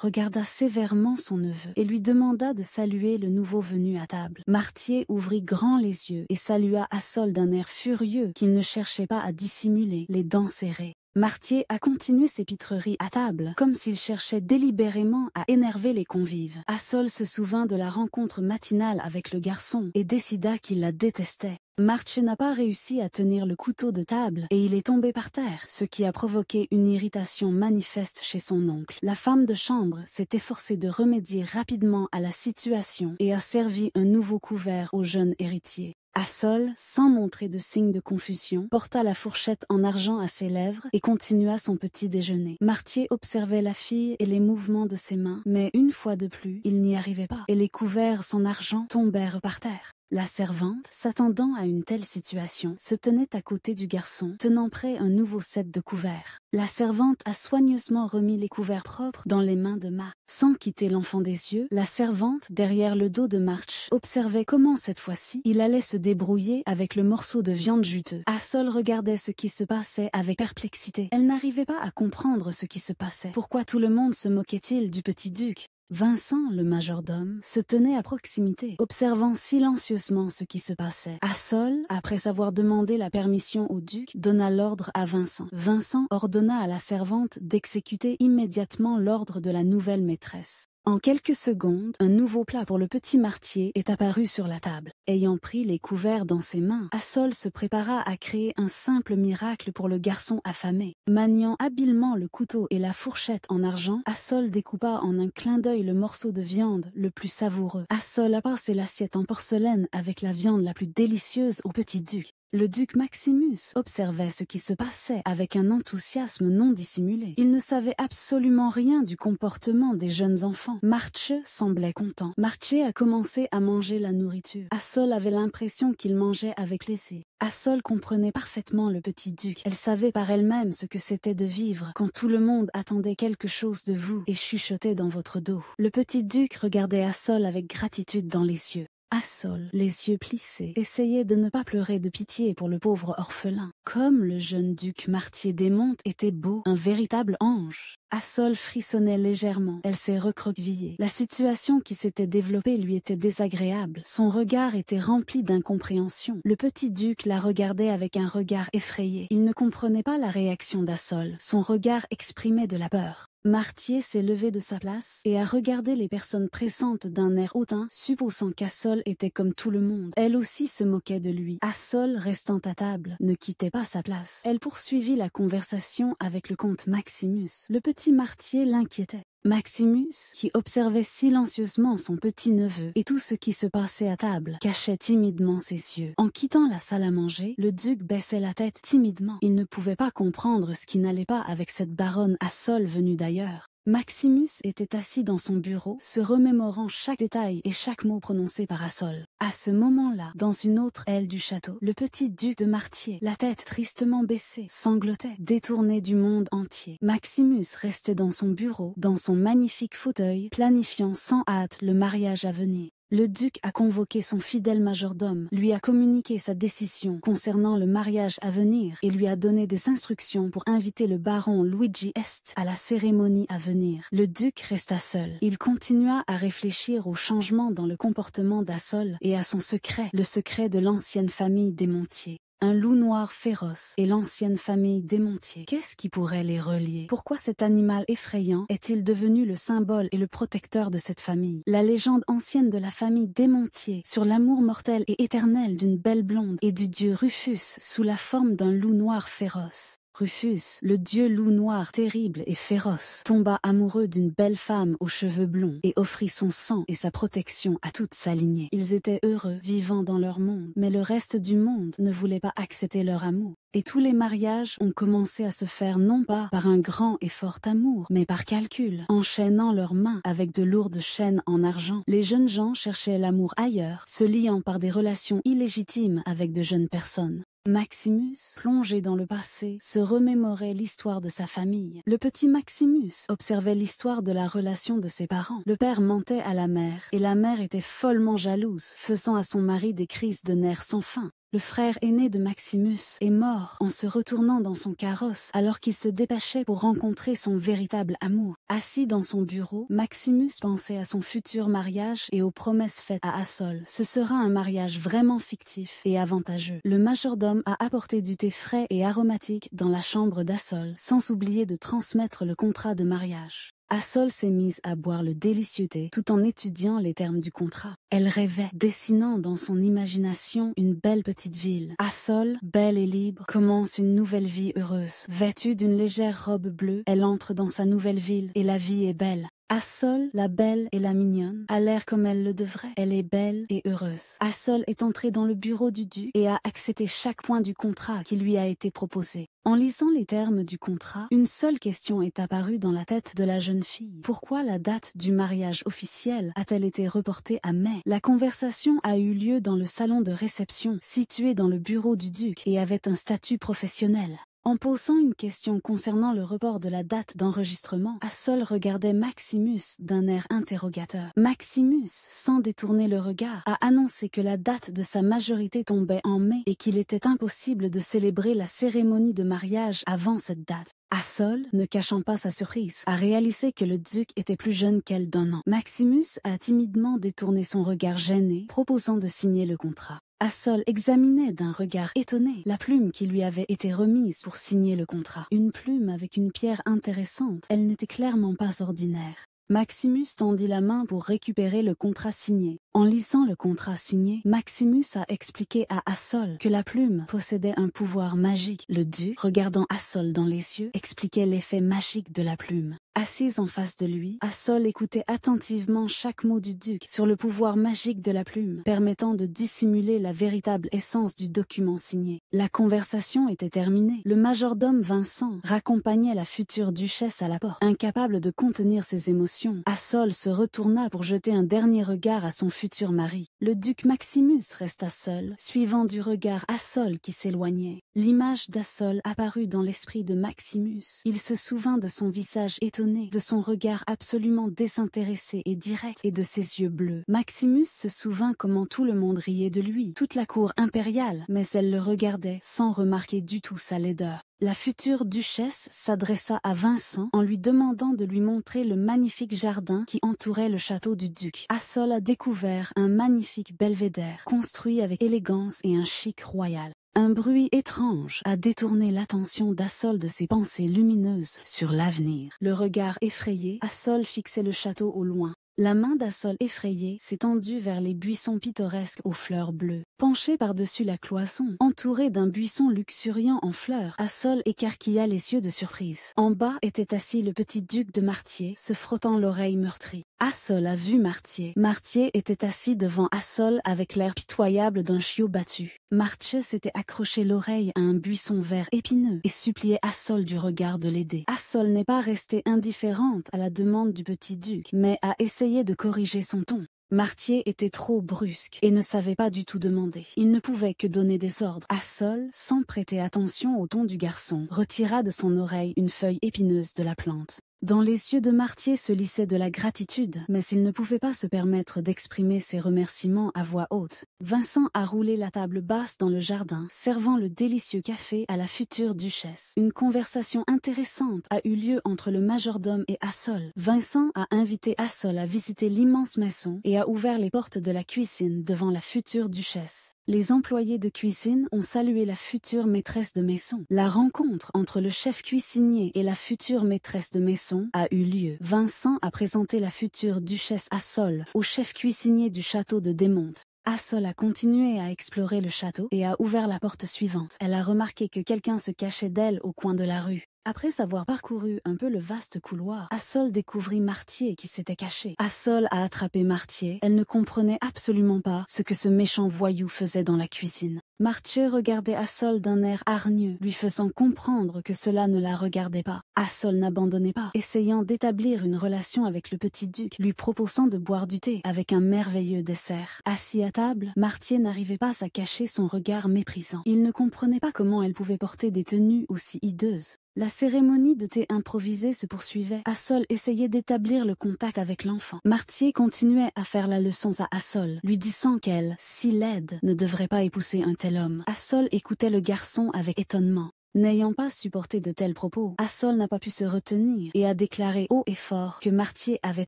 regarda sévèrement son neveu et lui demanda de saluer le nouveau venu à table. Martier ouvrit grand les yeux et salua Assol d'un air furieux qu'il ne cherchait pas à dissimuler, les dents serrées. Martier a continué ses pitreries à table, comme s'il cherchait délibérément à énerver les convives. Assol se souvint de la rencontre matinale avec le garçon et décida qu'il la détestait. Martier n'a pas réussi à tenir le couteau de table et il est tombé par terre, ce qui a provoqué une irritation manifeste chez son oncle. La femme de chambre s'est efforcée de remédier rapidement à la situation et a servi un nouveau couvert au jeune héritier. Assol, sans montrer de signe de confusion, porta la fourchette en argent à ses lèvres et continua son petit déjeuner. Martier observait la fille et les mouvements de ses mains, mais une fois de plus, il n'y arrivait pas, et les couverts en argent tombèrent par terre. La servante, s'attendant à une telle situation, se tenait à côté du garçon, tenant prêt un nouveau set de couverts. La servante a soigneusement remis les couverts propres dans les mains de Ma. Sans quitter l'enfant des yeux, la servante, derrière le dos de March, observait comment cette fois-ci, il allait se débrouiller avec le morceau de viande juteux. Assol regardait ce qui se passait avec perplexité. Elle n'arrivait pas à comprendre ce qui se passait. Pourquoi tout le monde se moquait-il du petit duc ? Vincent, le majordome, se tenait à proximité, observant silencieusement ce qui se passait. Assol, après avoir demandé la permission au duc, donna l'ordre à Vincent. Vincent ordonna à la servante d'exécuter immédiatement l'ordre de la nouvelle maîtresse. En quelques secondes, un nouveau plat pour le petit Martier est apparu sur la table. Ayant pris les couverts dans ses mains, Assol se prépara à créer un simple miracle pour le garçon affamé. Maniant habilement le couteau et la fourchette en argent, Assol découpa en un clin d'œil le morceau de viande le plus savoureux. Assol a passé l'assiette en porcelaine avec la viande la plus délicieuse au petit duc. Le duc Maximus observait ce qui se passait avec un enthousiasme non dissimulé. Il ne savait absolument rien du comportement des jeunes enfants. Martier semblait content. Martier a commencé à manger la nourriture. Assol avait l'impression qu'il mangeait avec plaisir. Assol comprenait parfaitement le petit duc. Elle savait par elle-même ce que c'était de vivre quand tout le monde attendait quelque chose de vous et chuchotait dans votre dos. Le petit duc regardait Assol avec gratitude dans les yeux. Assol, les yeux plissés, essayait de ne pas pleurer de pitié pour le pauvre orphelin. Comme le jeune duc Martier des Monts était beau, un véritable ange. Assol frissonnait légèrement, elle s'est recroquevillée. La situation qui s'était développée lui était désagréable. Son regard était rempli d'incompréhension. Le petit duc la regardait avec un regard effrayé. Il ne comprenait pas la réaction d'Assol. Son regard exprimait de la peur. Martier s'est levé de sa place et a regardé les personnes présentes d'un air hautain, supposant qu'Assol était comme tout le monde. Elle aussi se moquait de lui. Assol, restant à table, ne quittait pas sa place. Elle poursuivit la conversation avec le comte Maximus. Le petit Martier l'inquiétait. Maximus, qui observait silencieusement son petit-neveu et tout ce qui se passait à table, cachait timidement ses yeux. En quittant la salle à manger, le duc baissait la tête timidement. Il ne pouvait pas comprendre ce qui n'allait pas avec cette baronne Assol venue d'ailleurs. Maximus était assis dans son bureau, se remémorant chaque détail et chaque mot prononcé par Assol. À ce moment-là, dans une autre aile du château, le petit duc de Martier, la tête tristement baissée, sanglotait, détourné du monde entier. Maximus restait dans son bureau, dans son magnifique fauteuil, planifiant sans hâte le mariage à venir. Le duc a convoqué son fidèle majordome, lui a communiqué sa décision concernant le mariage à venir et lui a donné des instructions pour inviter le baron Luigi Est à la cérémonie à venir. Le duc resta seul. Il continua à réfléchir aux changements dans le comportement d'Assol et à son secret, le secret de l'ancienne famille des Montier. Un loup noir féroce et l'ancienne famille des Montier. Qu'est-ce qui pourrait les relier? Pourquoi cet animal effrayant est-il devenu le symbole et le protecteur de cette famille? La légende ancienne de la famille des Montier sur l'amour mortel et éternel d'une belle blonde et du dieu Rufus sous la forme d'un loup noir féroce. Rufus, le dieu loup noir terrible et féroce, tomba amoureux d'une belle femme aux cheveux blonds et offrit son sang et sa protection à toute sa lignée. Ils étaient heureux, vivant dans leur monde, mais le reste du monde ne voulait pas accepter leur amour. Et tous les mariages ont commencé à se faire non pas par un grand et fort amour, mais par calcul, enchaînant leurs mains avec de lourdes chaînes en argent. Les jeunes gens cherchaient l'amour ailleurs, se liant par des relations illégitimes avec de jeunes personnes. Maximus, plongé dans le passé, se remémorait l'histoire de sa famille. Le petit Maximus observait l'histoire de la relation de ses parents. Le père mentait à la mère, et la mère était follement jalouse, faisant à son mari des crises de nerfs sans fin. Le frère aîné de Maximus est mort en se retournant dans son carrosse alors qu'il se dépêchait pour rencontrer son véritable amour. Assis dans son bureau, Maximus pensait à son futur mariage et aux promesses faites à Assol. Ce sera un mariage vraiment fictif et avantageux. Le majordome a apporté du thé frais et aromatique dans la chambre d'Assol, sans oublier de transmettre le contrat de mariage. Assol s'est mise à boire le délicieux thé tout en étudiant les termes du contrat. Elle rêvait, dessinant dans son imagination une belle petite ville. Assol, belle et libre, commence une nouvelle vie heureuse. Vêtue d'une légère robe bleue, elle entre dans sa nouvelle ville et la vie est belle. Assol, la belle et la mignonne, a l'air comme elle le devrait. Elle est belle et heureuse. Assol est entrée dans le bureau du duc et a accepté chaque point du contrat qui lui a été proposé. En lisant les termes du contrat, une seule question est apparue dans la tête de la jeune fille. Pourquoi la date du mariage officiel a-t-elle été reportée à mai? La conversation a eu lieu dans le salon de réception, situé dans le bureau du duc et avait un statut professionnel. En posant une question concernant le report de la date d'enregistrement, Assol regardait Maximus d'un air interrogateur. Maximus, sans détourner le regard, a annoncé que la date de sa majorité tombait en mai et qu'il était impossible de célébrer la cérémonie de mariage avant cette date. Assol, ne cachant pas sa surprise, a réalisé que le duc était plus jeune qu'elle d'1 an. Maximus a timidement détourné son regard gêné, proposant de signer le contrat. Assol examinait d'un regard étonné la plume qui lui avait été remise pour signer le contrat. Une plume avec une pierre intéressante, elle n'était clairement pas ordinaire. Maximus tendit la main pour récupérer le contrat signé. En lisant le contrat signé, Maximus a expliqué à Assol que la plume possédait un pouvoir magique. Le duc, regardant Assol dans les yeux, expliquait l'effet magique de la plume. Assise en face de lui, Assol écoutait attentivement chaque mot du duc sur le pouvoir magique de la plume, permettant de dissimuler la véritable essence du document signé. La conversation était terminée. Le majordome Vincent raccompagnait la future duchesse à la porte. Incapable de contenir ses émotions, Assol se retourna pour jeter un dernier regard à son futur mari. Le duc Maximus resta seul, suivant du regard Assol qui s'éloignait. L'image d'Assol apparut dans l'esprit de Maximus. Il se souvint de son visage étonné, de son regard absolument désintéressé et direct, et de ses yeux bleus. Maximus se souvint comment tout le monde riait de lui, toute la cour impériale, mais elle le regardait sans remarquer du tout sa laideur. La future duchesse s'adressa à Vincent en lui demandant de lui montrer le magnifique jardin qui entourait le château du duc. Assol a découvert un magnifique belvédère, construit avec élégance et un chic royal. Un bruit étrange a détourné l'attention d'Assol de ses pensées lumineuses sur l'avenir. Le regard effrayé, Assol fixait le château au loin. La main d'Assol effrayée s'est tendue vers les buissons pittoresques aux fleurs bleues. Penché par-dessus la cloison, entouré d'un buisson luxuriant en fleurs, Assol écarquilla les yeux de surprise. En bas était assis le petit duc de Martier, se frottant l'oreille meurtrie. Assol a vu Martier. Martier était assis devant Assol avec l'air pitoyable d'un chiot battu. Martier s'était accroché l'oreille à un buisson vert épineux et suppliait Assol du regard de l'aider. Assol n'est pas restée indifférente à la demande du petit duc, mais a essayé de corriger son ton. Martier était trop brusque et ne savait pas du tout demander. Il ne pouvait que donner des ordres. Assol, sans prêter attention au ton du garçon, retira de son oreille une feuille épineuse de la plante. Dans les yeux de Martier se lissait de la gratitude, mais il ne pouvait pas se permettre d'exprimer ses remerciements à voix haute. Vincent a roulé la table basse dans le jardin, servant le délicieux café à la future duchesse. Une conversation intéressante a eu lieu entre le majordome et Assol. Vincent a invité Assol à visiter l'immense maison et a ouvert les portes de la cuisine devant la future duchesse. Les employés de cuisine ont salué la future maîtresse de maison. La rencontre entre le chef cuisinier et la future maîtresse de maison a eu lieu. Vincent a présenté la future duchesse Assol au chef cuisinier du château de Desmonts. Assol a continué à explorer le château et a ouvert la porte suivante. Elle a remarqué que quelqu'un se cachait d'elle au coin de la rue. Après avoir parcouru un peu le vaste couloir, Assol découvrit Martier qui s'était caché. Assol a attrapé Martier. Elle ne comprenait absolument pas ce que ce méchant voyou faisait dans la cuisine. Martier regardait Assol d'un air hargneux, lui faisant comprendre que cela ne la regardait pas. Assol n'abandonnait pas, essayant d'établir une relation avec le petit duc, lui proposant de boire du thé avec un merveilleux dessert. Assis à table, Martier n'arrivait pas à cacher son regard méprisant. Il ne comprenait pas comment elle pouvait porter des tenues aussi hideuses. La cérémonie de thé improvisée se poursuivait. Assol essayait d'établir le contact avec l'enfant. Martier continuait à faire la leçon à Assol, lui disant qu'elle, si laide, ne devrait pas épouser un tel homme. Assol écoutait le garçon avec étonnement. N'ayant pas supporté de tels propos, Assol n'a pas pu se retenir et a déclaré haut et fort que Martier avait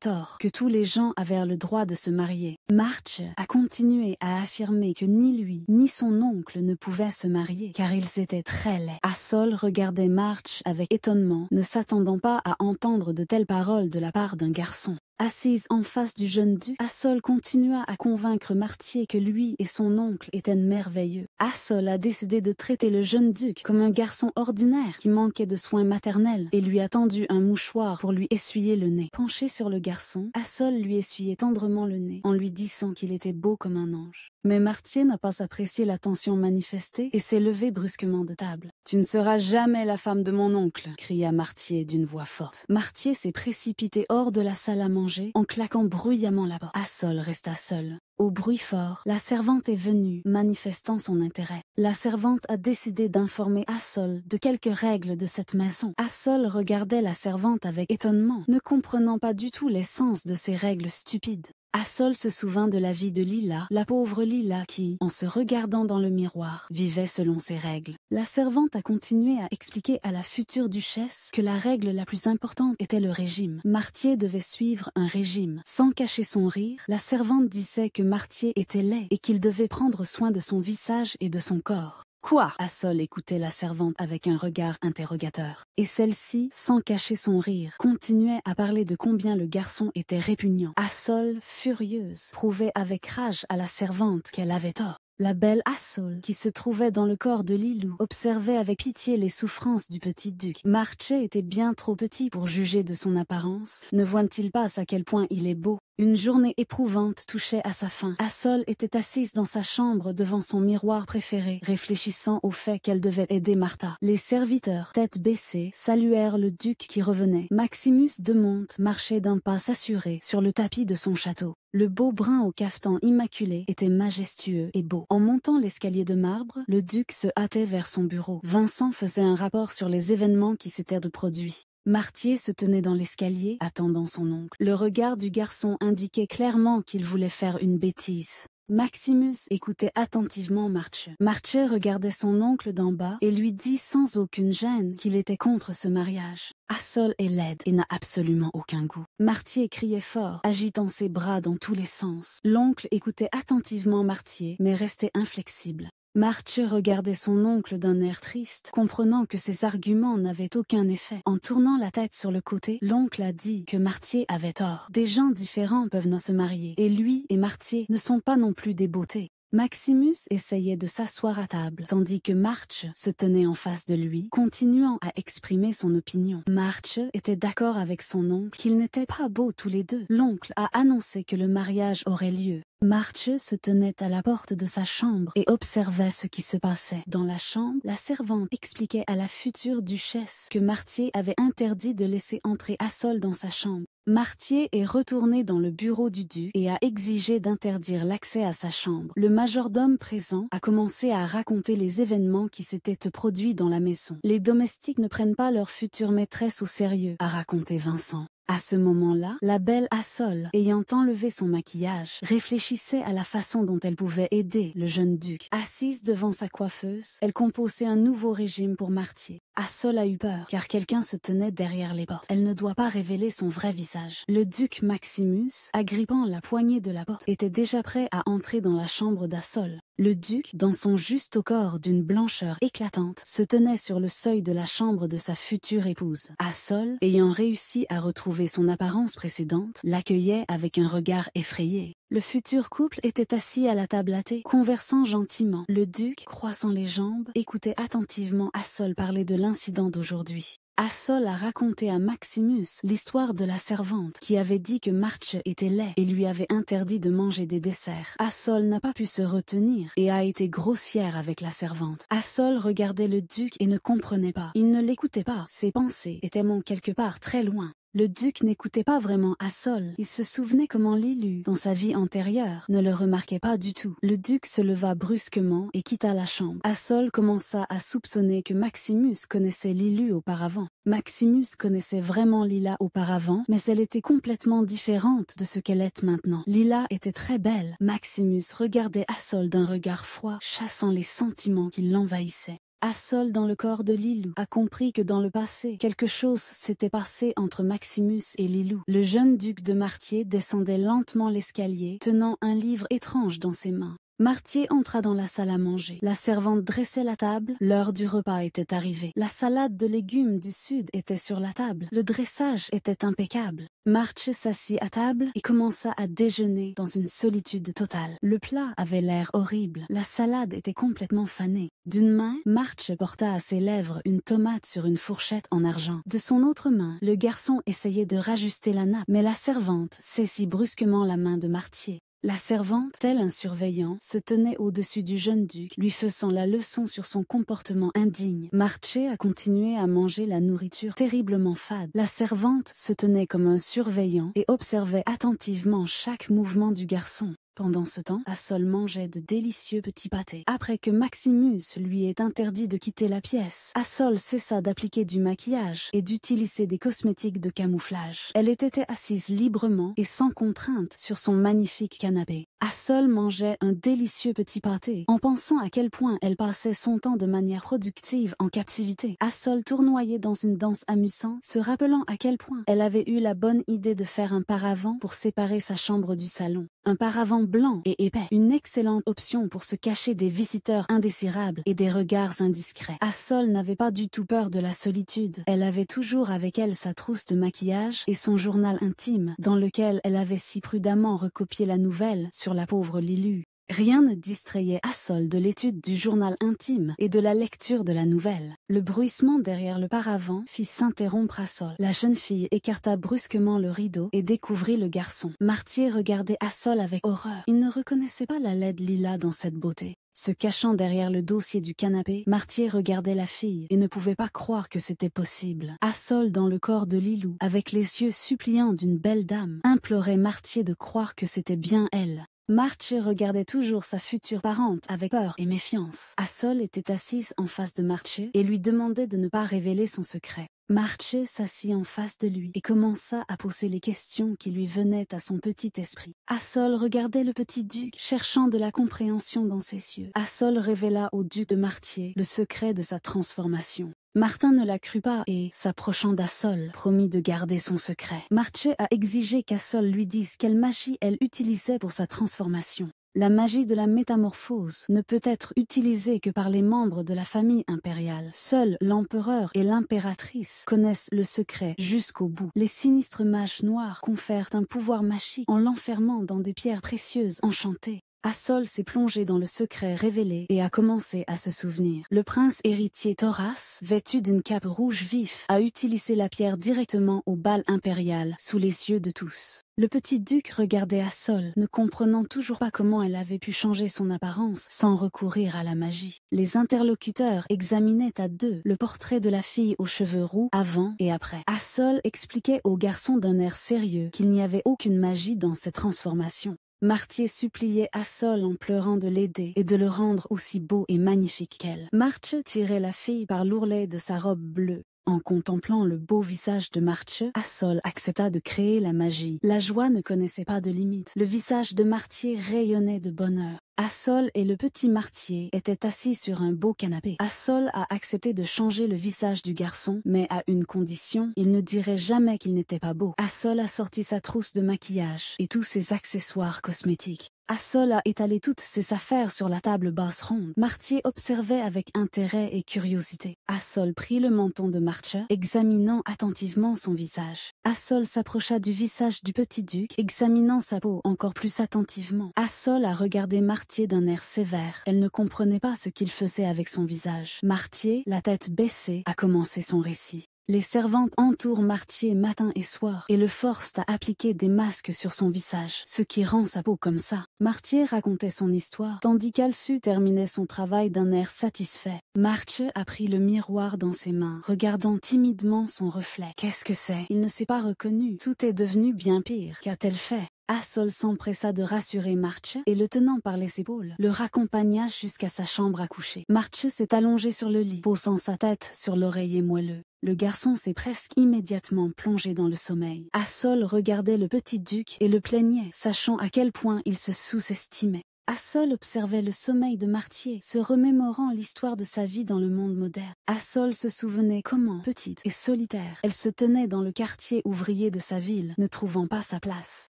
tort, que tous les gens avaient le droit de se marier. March a continué à affirmer que ni lui ni son oncle ne pouvaient se marier, car ils étaient très laids. Assol regardait March avec étonnement, ne s'attendant pas à entendre de telles paroles de la part d'un garçon. Assise en face du jeune duc, Assol continua à convaincre Martier que lui et son oncle étaient merveilleux. Assol a décidé de traiter le jeune duc comme un garçon ordinaire qui manquait de soins maternels et lui a tendu un mouchoir pour lui essuyer le nez. Penché sur le garçon, Assol lui essuyait tendrement le nez en lui disant qu'il était beau comme un ange. Mais Martier n'a pas apprécié l'attention manifestée et s'est levé brusquement de table. « Tu ne seras jamais la femme de mon oncle !» cria Martier d'une voix forte. Martier s'est précipité hors de la salle à manger en claquant bruyamment la porte. Assol resta seul. Au bruit fort, la servante est venue, manifestant son intérêt. La servante a décidé d'informer Assol de quelques règles de cette maison. Assol regardait la servante avec étonnement, ne comprenant pas du tout l'essence de ces règles stupides. Assol se souvint de la vie de Lila, la pauvre Lila qui, en se regardant dans le miroir, vivait selon ses règles. La servante a continué à expliquer à la future duchesse que la règle la plus importante était le régime. Martier devait suivre un régime. Sans cacher son rire, la servante disait que Martier était laid et qu'il devait prendre soin de son visage et de son corps. Quoi? Assol écoutait la servante avec un regard interrogateur. Et celle-ci, sans cacher son rire, continuait à parler de combien le garçon était répugnant. Assol, furieuse, prouvait avec rage à la servante qu'elle avait tort. La belle Assol, qui se trouvait dans le corps de Lilou, observait avec pitié les souffrances du petit duc. Martier était bien trop petit pour juger de son apparence. Ne voit-il pas à quel point il est beau? Une journée éprouvante touchait à sa fin. Assol était assise dans sa chambre devant son miroir préféré, réfléchissant au fait qu'elle devait aider Martha. Les serviteurs, tête baissée, saluèrent le duc qui revenait. Maximus de Monte marchait d'un pas assuré sur le tapis de son château. Le beau brun au cafetan immaculé était majestueux et beau. En montant l'escalier de marbre, le duc se hâtait vers son bureau. Vincent faisait un rapport sur les événements qui s'étaient produits. Martier se tenait dans l'escalier, attendant son oncle. Le regard du garçon indiquait clairement qu'il voulait faire une bêtise. Maximus écoutait attentivement Martier. Martier regardait son oncle d'en bas et lui dit sans aucune gêne qu'il était contre ce mariage. Assol est laide et n'a absolument aucun goût. Martier criait fort, agitant ses bras dans tous les sens. L'oncle écoutait attentivement Martier, mais restait inflexible. Martier regardait son oncle d'un air triste, comprenant que ses arguments n'avaient aucun effet. En tournant la tête sur le côté, l'oncle a dit que Martier avait tort. Des gens différents peuvent ne se marier, et lui et Martier ne sont pas non plus des beautés. Maximus essayait de s'asseoir à table, tandis que March se tenait en face de lui, continuant à exprimer son opinion. March était d'accord avec son oncle qu'ils n'étaient pas beaux tous les deux. L'oncle a annoncé que le mariage aurait lieu. March se tenait à la porte de sa chambre et observait ce qui se passait. Dans la chambre, la servante expliquait à la future duchesse que Martier avait interdit de laisser entrer Assol dans sa chambre. Martier est retourné dans le bureau du duc et a exigé d'interdire l'accès à sa chambre. Le majordome présent a commencé à raconter les événements qui s'étaient produits dans la maison. Les domestiques ne prennent pas leur future maîtresse au sérieux, a raconté Vincent. À ce moment-là, la belle Assol, ayant enlevé son maquillage, réfléchissait à la façon dont elle pouvait aider le jeune duc. Assise devant sa coiffeuse, elle composait un nouveau régime pour Martier. Assol a eu peur, car quelqu'un se tenait derrière les portes. Elle ne doit pas révéler son vrai visage. Le duc Maximus, agrippant la poignée de la porte, était déjà prêt à entrer dans la chambre d'Assol. Le duc, dans son juste corps d'une blancheur éclatante, se tenait sur le seuil de la chambre de sa future épouse. Assol, ayant réussi à retrouver son apparence précédente, l'accueillait avec un regard effrayé. Le futur couple était assis à la table à thé, conversant gentiment. Le duc, croisant les jambes, écoutait attentivement Assol parler de l'incident d'aujourd'hui. Assol a raconté à Maximus l'histoire de la servante qui avait dit que March était laid et lui avait interdit de manger des desserts. Assol n'a pas pu se retenir et a été grossière avec la servante. Assol regardait le duc et ne comprenait pas. Il ne l'écoutait pas. Ses pensées étaient quelque part très loin. Le duc n'écoutait pas vraiment Assol. Il se souvenait comment Lilu, dans sa vie antérieure, ne le remarquait pas du tout. Le duc se leva brusquement et quitta la chambre. Assol commença à soupçonner que Maximus connaissait Lilu auparavant. Maximus connaissait vraiment Lila auparavant, mais elle était complètement différente de ce qu'elle est maintenant. Lila était très belle. Maximus regardait Assol d'un regard froid, chassant les sentiments qui l'envahissaient. Assol dans le corps de Lilou a compris que dans le passé, quelque chose s'était passé entre Maximus et Lilou. Le jeune duc de Martier descendait lentement l'escalier, tenant un livre étrange dans ses mains. Martier entra dans la salle à manger. La servante dressait la table, l'heure du repas était arrivée. La salade de légumes du sud était sur la table. Le dressage était impeccable. March s'assit à table et commença à déjeuner dans une solitude totale. Le plat avait l'air horrible. La salade était complètement fanée. D'une main, March porta à ses lèvres une tomate sur une fourchette en argent. De son autre main, le garçon essayait de rajuster la nappe, mais la servante saisit brusquement la main de Martier. La servante, tel un surveillant, se tenait au-dessus du jeune duc, lui faisant la leçon sur son comportement indigne. Martier a continué à manger la nourriture terriblement fade. La servante se tenait comme un surveillant et observait attentivement chaque mouvement du garçon. Pendant ce temps, Assol mangeait de délicieux petits pâtés. Après que Maximus lui ait interdit de quitter la pièce, Assol cessa d'appliquer du maquillage et d'utiliser des cosmétiques de camouflage. Elle était assise librement et sans contrainte sur son magnifique canapé. Assol mangeait un délicieux petit pâté, en pensant à quel point elle passait son temps de manière productive en captivité. Assol tournoyait dans une danse amusante, se rappelant à quel point elle avait eu la bonne idée de faire un paravent pour séparer sa chambre du salon. Un paravent blanc et épais, une excellente option pour se cacher des visiteurs indésirables et des regards indiscrets. Assol n'avait pas du tout peur de la solitude. Elle avait toujours avec elle sa trousse de maquillage et son journal intime, dans lequel elle avait si prudemment recopié la nouvelle sur la pauvre Lilu. Rien ne distrayait Assol de l'étude du journal intime et de la lecture de la nouvelle. Le bruissement derrière le paravent fit s'interrompre Assol. La jeune fille écarta brusquement le rideau et découvrit le garçon. Martier regardait Assol avec horreur. Il ne reconnaissait pas la laide Lila dans cette beauté. Se cachant derrière le dossier du canapé, Martier regardait la fille et ne pouvait pas croire que c'était possible. Assol dans le corps de Lilou, avec les yeux suppliants d'une belle dame, implorait Martier de croire que c'était bien elle. Martier regardait toujours sa future parente avec peur et méfiance. Assol était assise en face de Martier et lui demandait de ne pas révéler son secret. Martier s'assit en face de lui et commença à poser les questions qui lui venaient à son petit esprit. Assol regardait le petit duc, cherchant de la compréhension dans ses yeux. Assol révéla au duc de Martier le secret de sa transformation. Martin ne la crut pas et, s'approchant d'Assol, promit de garder son secret. Martier a exigé qu'Assol lui dise quelle magie elle utilisait pour sa transformation. La magie de la métamorphose ne peut être utilisée que par les membres de la famille impériale. Seuls l'empereur et l'impératrice connaissent le secret jusqu'au bout. Les sinistres mages noirs confèrent un pouvoir magique en l'enfermant dans des pierres précieuses enchantées. Assol s'est plongé dans le secret révélé et a commencé à se souvenir. Le prince héritier Thoras, vêtu d'une cape rouge vif, a utilisé la pierre directement au bal impérial, sous les yeux de tous. Le petit duc regardait Assol, ne comprenant toujours pas comment elle avait pu changer son apparence sans recourir à la magie. Les interlocuteurs examinaient à deux le portrait de la fille aux cheveux roux avant et après. Assol expliquait au garçon d'un air sérieux qu'il n'y avait aucune magie dans cette transformation. Martier suppliait Assol en pleurant de l'aider et de le rendre aussi beau et magnifique qu'elle. Marche tirait la fille par l'ourlet de sa robe bleue. En contemplant le beau visage de Marche, Assol accepta de créer la magie. La joie ne connaissait pas de limite. Le visage de Martier rayonnait de bonheur. Assol et le petit Martier étaient assis sur un beau canapé. Assol a accepté de changer le visage du garçon, mais à une condition, il ne dirait jamais qu'il n'était pas beau. Assol a sorti sa trousse de maquillage et tous ses accessoires cosmétiques. Assol a étalé toutes ses affaires sur la table basse ronde. Martier observait avec intérêt et curiosité. Assol prit le menton de Marche, examinant attentivement son visage. Assol s'approcha du visage du petit duc, examinant sa peau encore plus attentivement. Assol a regardé Martier d'un air sévère. Elle ne comprenait pas ce qu'il faisait avec son visage. Martier, la tête baissée, a commencé son récit. Les servantes entourent Martier matin et soir et le forcent à appliquer des masques sur son visage, ce qui rend sa peau comme ça. Martier racontait son histoire, tandis qu'Alsu terminait son travail d'un air satisfait. Marche a pris le miroir dans ses mains, regardant timidement son reflet. Qu'est-ce que c'est? Il ne s'est pas reconnu. Tout est devenu bien pire. Qu'a-t-elle fait? Assol s'empressa de rassurer Marche et le tenant par les épaules, le raccompagna jusqu'à sa chambre à coucher. Marche s'est allongé sur le lit, posant sa tête sur l'oreiller moelleux. Le garçon s'est presque immédiatement plongé dans le sommeil. Assol regardait le petit duc et le plaignait, sachant à quel point il se sous-estimait. Assol observait le sommeil de Martier, se remémorant l'histoire de sa vie dans le monde moderne. Assol se souvenait comment, petite et solitaire, elle se tenait dans le quartier ouvrier de sa ville, ne trouvant pas sa place.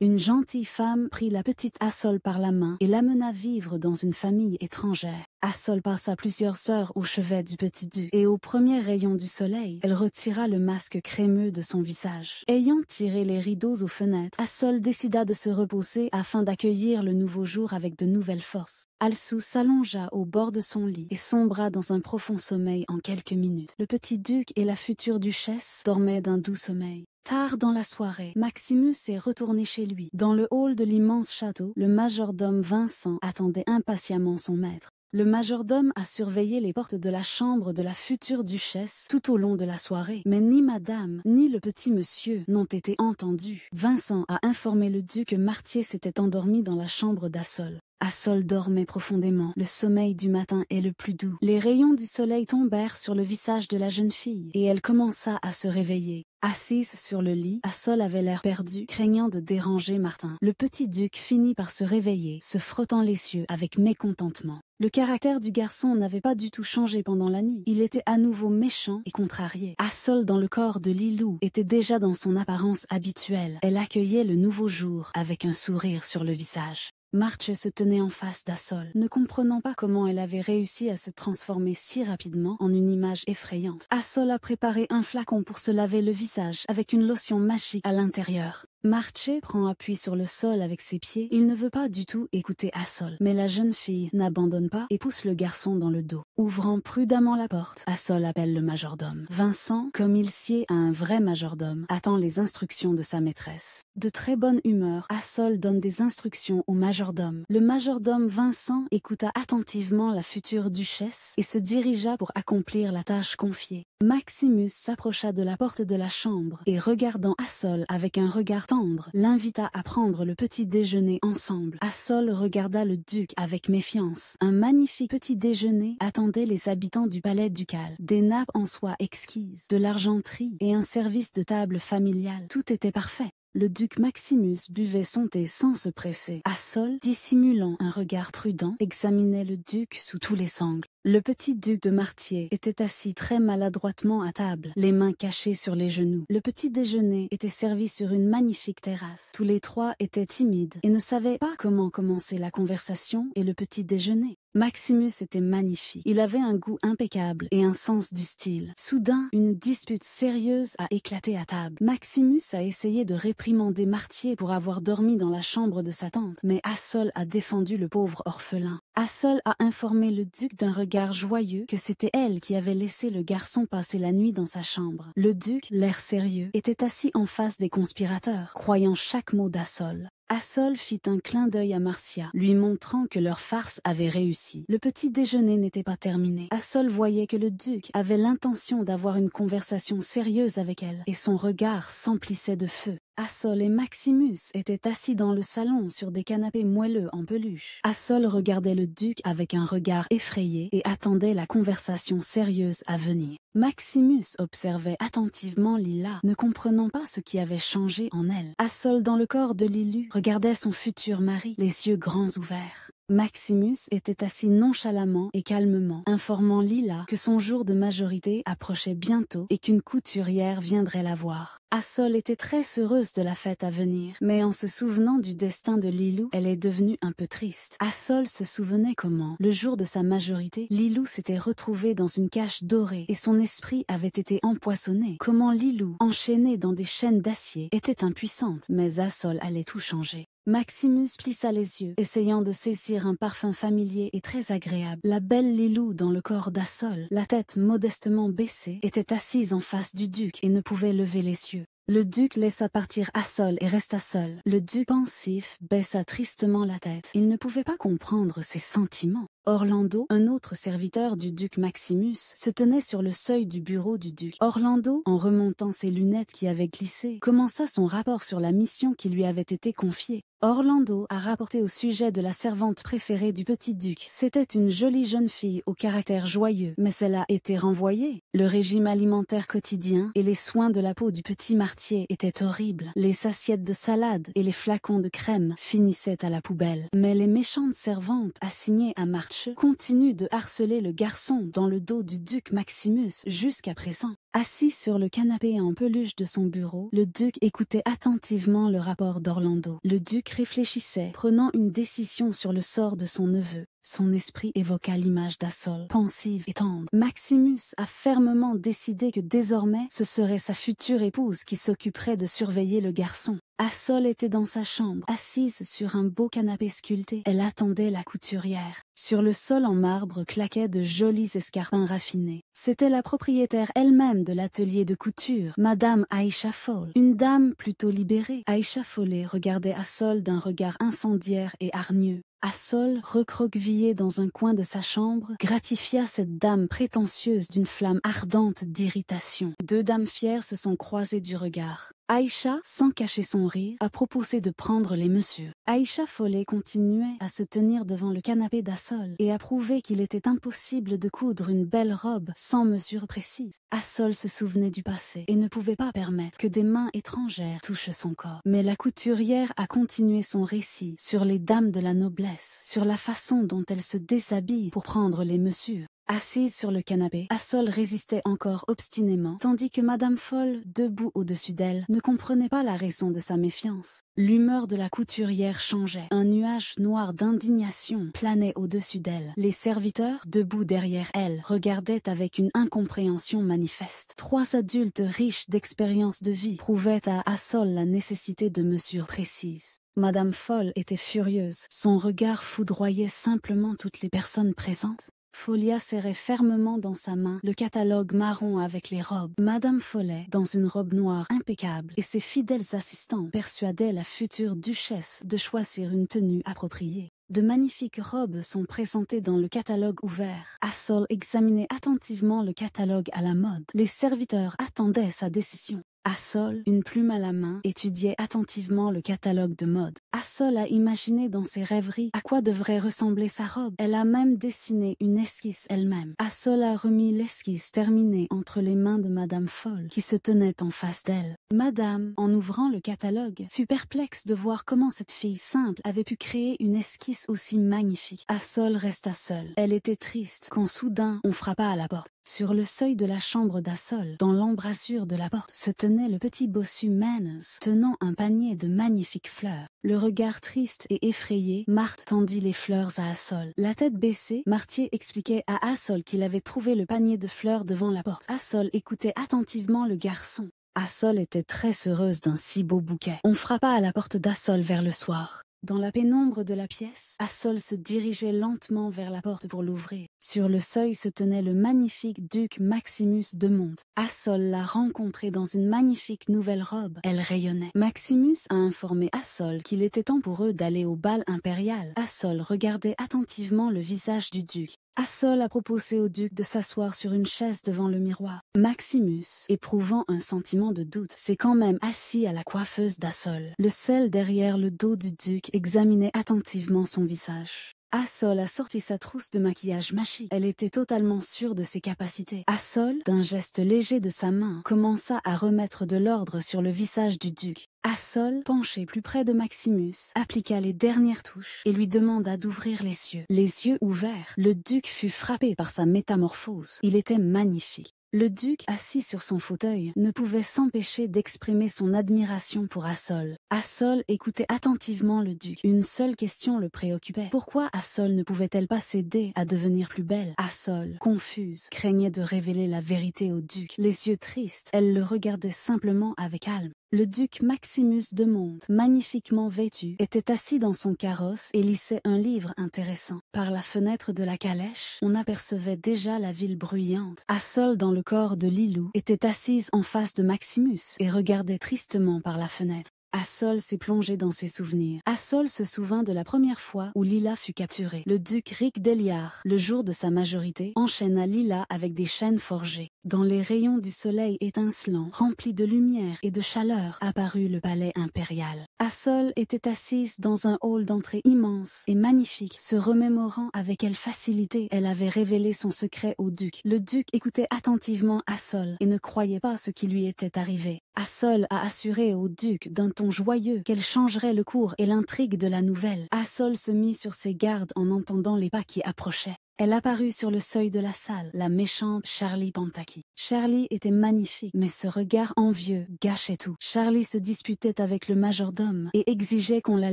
Une gentille femme prit la petite Assol par la main et l'amena vivre dans une famille étrangère. Assol passa plusieurs heures au chevet du petit duc, et au premier rayon du soleil, elle retira le masque crémeux de son visage. Ayant tiré les rideaux aux fenêtres, Assol décida de se reposer afin d'accueillir le nouveau jour avec de nouvelles forces. Alsu s'allongea au bord de son lit et sombra dans un profond sommeil en quelques minutes. Le petit duc et la future duchesse dormaient d'un doux sommeil. Tard dans la soirée, Maximus est retourné chez lui. Dans le hall de l'immense château, le majordome Vincent attendait impatiemment son maître. Le majordome a surveillé les portes de la chambre de la future duchesse tout au long de la soirée, mais ni madame, ni le petit monsieur n'ont été entendus. Vincent a informé le duc que Martier s'était endormi dans la chambre d'Assol. Assol dormait profondément. Le sommeil du matin est le plus doux. Les rayons du soleil tombèrent sur le visage de la jeune fille, et elle commença à se réveiller. Assise sur le lit, Assol avait l'air perdu, craignant de déranger Martin. Le petit duc finit par se réveiller, se frottant les yeux avec mécontentement. Le caractère du garçon n'avait pas du tout changé pendant la nuit. Il était à nouveau méchant et contrarié. Assol dans le corps de Lilou était déjà dans son apparence habituelle. Elle accueillait le nouveau jour avec un sourire sur le visage. Marche se tenait en face d'Assol, ne comprenant pas comment elle avait réussi à se transformer si rapidement en une image effrayante. Assol a préparé un flacon pour se laver le visage avec une lotion magique à l'intérieur. Marche prend appui sur le sol avec ses pieds. Il ne veut pas du tout écouter Assol. Mais la jeune fille n'abandonne pas et pousse le garçon dans le dos. Ouvrant prudemment la porte, Assol appelle le majordome. Vincent, comme il sied à un vrai majordome, attend les instructions de sa maîtresse. De très bonne humeur, Assol donne des instructions au majordome. Le majordome Vincent écouta attentivement la future duchesse et se dirigea pour accomplir la tâche confiée. Maximus s'approcha de la porte de la chambre et, regardant Assol avec un regard tendre, l'invita à prendre le petit déjeuner ensemble. Assol regarda le duc avec méfiance. Un magnifique petit déjeuner attendait les habitants du palais ducal. Des nappes en soie exquises, de l'argenterie et un service de table familial. Tout était parfait. Le duc Maximus buvait son thé sans se presser. Assol, dissimulant un regard prudent, examinait le duc sous tous les angles. Le petit duc de Martier était assis très maladroitement à table, les mains cachées sur les genoux. Le petit déjeuner était servi sur une magnifique terrasse. Tous les trois étaient timides et ne savaient pas comment commencer la conversation et le petit déjeuner. Maximus était magnifique. Il avait un goût impeccable et un sens du style. Soudain, une dispute sérieuse a éclaté à table. Maximus a essayé de réprimander Martier pour avoir dormi dans la chambre de sa tante, mais Assol a défendu le pauvre orphelin. Assol a informé le duc d'un regard joyeux que c'était elle qui avait laissé le garçon passer la nuit dans sa chambre. Le duc, l'air sérieux, était assis en face des conspirateurs, croyant chaque mot d'Assol. Assol fit un clin d'œil à Marcia, lui montrant que leur farce avait réussi. Le petit déjeuner n'était pas terminé. Assol voyait que le duc avait l'intention d'avoir une conversation sérieuse avec elle, et son regard s'emplissait de feu. Assol et Maximus étaient assis dans le salon sur des canapés moelleux en peluche. Assol regardait le duc avec un regard effrayé et attendait la conversation sérieuse à venir. Maximus observait attentivement Lila, ne comprenant pas ce qui avait changé en elle. Assol, dans le corps de Lilu, regardait son futur mari, les yeux grands ouverts. Maximus était assis nonchalamment et calmement, informant Lila que son jour de majorité approchait bientôt et qu'une couturière viendrait la voir. Assol était très heureuse de la fête à venir, mais en se souvenant du destin de Lilou, elle est devenue un peu triste. Assol se souvenait comment, le jour de sa majorité, Lilou s'était retrouvée dans une cage dorée et son esprit avait été empoisonné. Comment Lilou, enchaînée dans des chaînes d'acier, était impuissante, mais Assol allait tout changer. Maximus plissa les yeux, essayant de saisir un parfum familier et très agréable. La belle Lilou, dans le corps d'Assol, la tête modestement baissée, était assise en face du duc et ne pouvait lever les yeux. Le duc laissa partir Assol et resta seul. Le duc pensif baissa tristement la tête. Il ne pouvait pas comprendre ses sentiments. Orlando, un autre serviteur du duc Maximus, se tenait sur le seuil du bureau du duc. Orlando, en remontant ses lunettes qui avaient glissé, commença son rapport sur la mission qui lui avait été confiée. Orlando a rapporté au sujet de la servante préférée du petit duc. C'était une jolie jeune fille au caractère joyeux, mais elle a été renvoyée. Le régime alimentaire quotidien et les soins de la peau du petit Martier étaient horribles. Les assiettes de salade et les flacons de crème finissaient à la poubelle. Mais les méchantes servantes assignées à Marche continuent de harceler le garçon dans le dos du duc Maximus jusqu'à présent. Assis sur le canapé en peluche de son bureau, le duc écoutait attentivement le rapport d'Orlando. Le duc réfléchissait, prenant une décision sur le sort de son neveu. Son esprit évoqua l'image d'Assol, pensive et tendre. Maximus a fermement décidé que désormais, ce serait sa future épouse qui s'occuperait de surveiller le garçon. Assol était dans sa chambre, assise sur un beau canapé sculpté. Elle attendait la couturière. Sur le sol en marbre claquaient de jolis escarpins raffinés. C'était la propriétaire elle-même de l'atelier de couture, Madame Aïcha Folle, une dame plutôt libérée. Aïcha Follet regardait Assol d'un regard incendiaire et hargneux. Assol, recroquevillé dans un coin de sa chambre, gratifia cette dame prétentieuse d'une flamme ardente d'irritation. Deux dames fières se sont croisées du regard. Aïcha, sans cacher son rire, a proposé de prendre les mesures. Aïcha Follet continuait à se tenir devant le canapé d'Assol et a prouvé qu'il était impossible de coudre une belle robe sans mesure précise. Assol se souvenait du passé et ne pouvait pas permettre que des mains étrangères touchent son corps. Mais la couturière a continué son récit sur les dames de la noblesse, sur la façon dont elles se déshabillent pour prendre les mesures. Assise sur le canapé, Assol résistait encore obstinément, tandis que Madame Folle, debout au-dessus d'elle, ne comprenait pas la raison de sa méfiance. L'humeur de la couturière changeait. Un nuage noir d'indignation planait au-dessus d'elle. Les serviteurs, debout derrière elle, regardaient avec une incompréhension manifeste. Trois adultes riches d'expérience de vie prouvaient à Assol la nécessité de mesures précises. Madame Folle était furieuse. Son regard foudroyait simplement toutes les personnes présentes. Folia serrait fermement dans sa main le catalogue marron avec les robes. Madame Follet, dans une robe noire impeccable, et ses fidèles assistants persuadaient la future duchesse de choisir une tenue appropriée. De magnifiques robes sont présentées dans le catalogue ouvert. Assol examinait attentivement le catalogue à la mode. Les serviteurs attendaient sa décision. Assol, une plume à la main, étudiait attentivement le catalogue de mode. Assol a imaginé dans ses rêveries à quoi devrait ressembler sa robe. Elle a même dessiné une esquisse elle-même. Assol a remis l'esquisse terminée entre les mains de Madame Folle, qui se tenait en face d'elle. Madame, en ouvrant le catalogue, fut perplexe de voir comment cette fille simple avait pu créer une esquisse aussi magnifique. Assol resta seule. Elle était triste quand soudain on frappa à la porte. Sur le seuil de la chambre d'Assol, dans l'embrasure de la porte, se tenait le petit bossu Manners, tenant un panier de magnifiques fleurs. Le regard triste et effrayé, Marthe tendit les fleurs à Assol. La tête baissée, Martier expliquait à Assol qu'il avait trouvé le panier de fleurs devant la porte. Assol écoutait attentivement le garçon. Assol était très heureuse d'un si beau bouquet. On frappa à la porte d'Assol vers le soir. Dans la pénombre de la pièce, Assol se dirigeait lentement vers la porte pour l'ouvrir. Sur le seuil se tenait le magnifique duc Maximus de Monte. Assol l'a rencontré dans une magnifique nouvelle robe. Elle rayonnait. Maximus a informé Assol qu'il était temps pour eux d'aller au bal impérial. Assol regardait attentivement le visage du duc. Assol a proposé au duc de s'asseoir sur une chaise devant le miroir. Maximus, éprouvant un sentiment de doute, s'est quand même assis à la coiffeuse d'Assol. Le sel derrière le dos du duc examinait attentivement son visage. Assol a sorti sa trousse de maquillage magique. Elle était totalement sûre de ses capacités. Assol, d'un geste léger de sa main, commença à remettre de l'ordre sur le visage du duc. Assol, penché plus près de Maximus, appliqua les dernières touches et lui demanda d'ouvrir les yeux. Les yeux ouverts, le duc fut frappé par sa métamorphose. Il était magnifique. Le duc, assis sur son fauteuil, ne pouvait s'empêcher d'exprimer son admiration pour Assol. Assol écoutait attentivement le duc. Une seule question le préoccupait. Pourquoi Assol ne pouvait-elle pas céder à devenir plus belle? Assol, confuse, craignait de révéler la vérité au duc. Les yeux tristes, elle le regardait simplement avec calme. Le duc Maximus de Monte, magnifiquement vêtu, était assis dans son carrosse et lisait un livre intéressant. Par la fenêtre de la calèche, on apercevait déjà la ville bruyante. Assol, dans le corps de Lilou, était assise en face de Maximus et regardait tristement par la fenêtre. Assol s'est plongé dans ses souvenirs. Assol se souvint de la première fois où Lila fut capturée. Le duc Ric d'Eliard, le jour de sa majorité, enchaîna Lila avec des chaînes forgées. Dans les rayons du soleil étincelant, rempli de lumière et de chaleur, apparut le palais impérial. Assol était assise dans un hall d'entrée immense et magnifique, se remémorant avec quelle facilité elle avait révélé son secret au duc. Le duc écoutait attentivement Assol et ne croyait pas ce qui lui était arrivé. Assol a assuré au duc d'un ton joyeux qu'elle changerait le cours et l'intrigue de la nouvelle. Assol se mit sur ses gardes en entendant les pas qui approchaient. Elle apparut sur le seuil de la salle, la méchante Charlie Pantaki. Charlie était magnifique, mais ce regard envieux gâchait tout. Charlie se disputait avec le majordome et exigeait qu'on la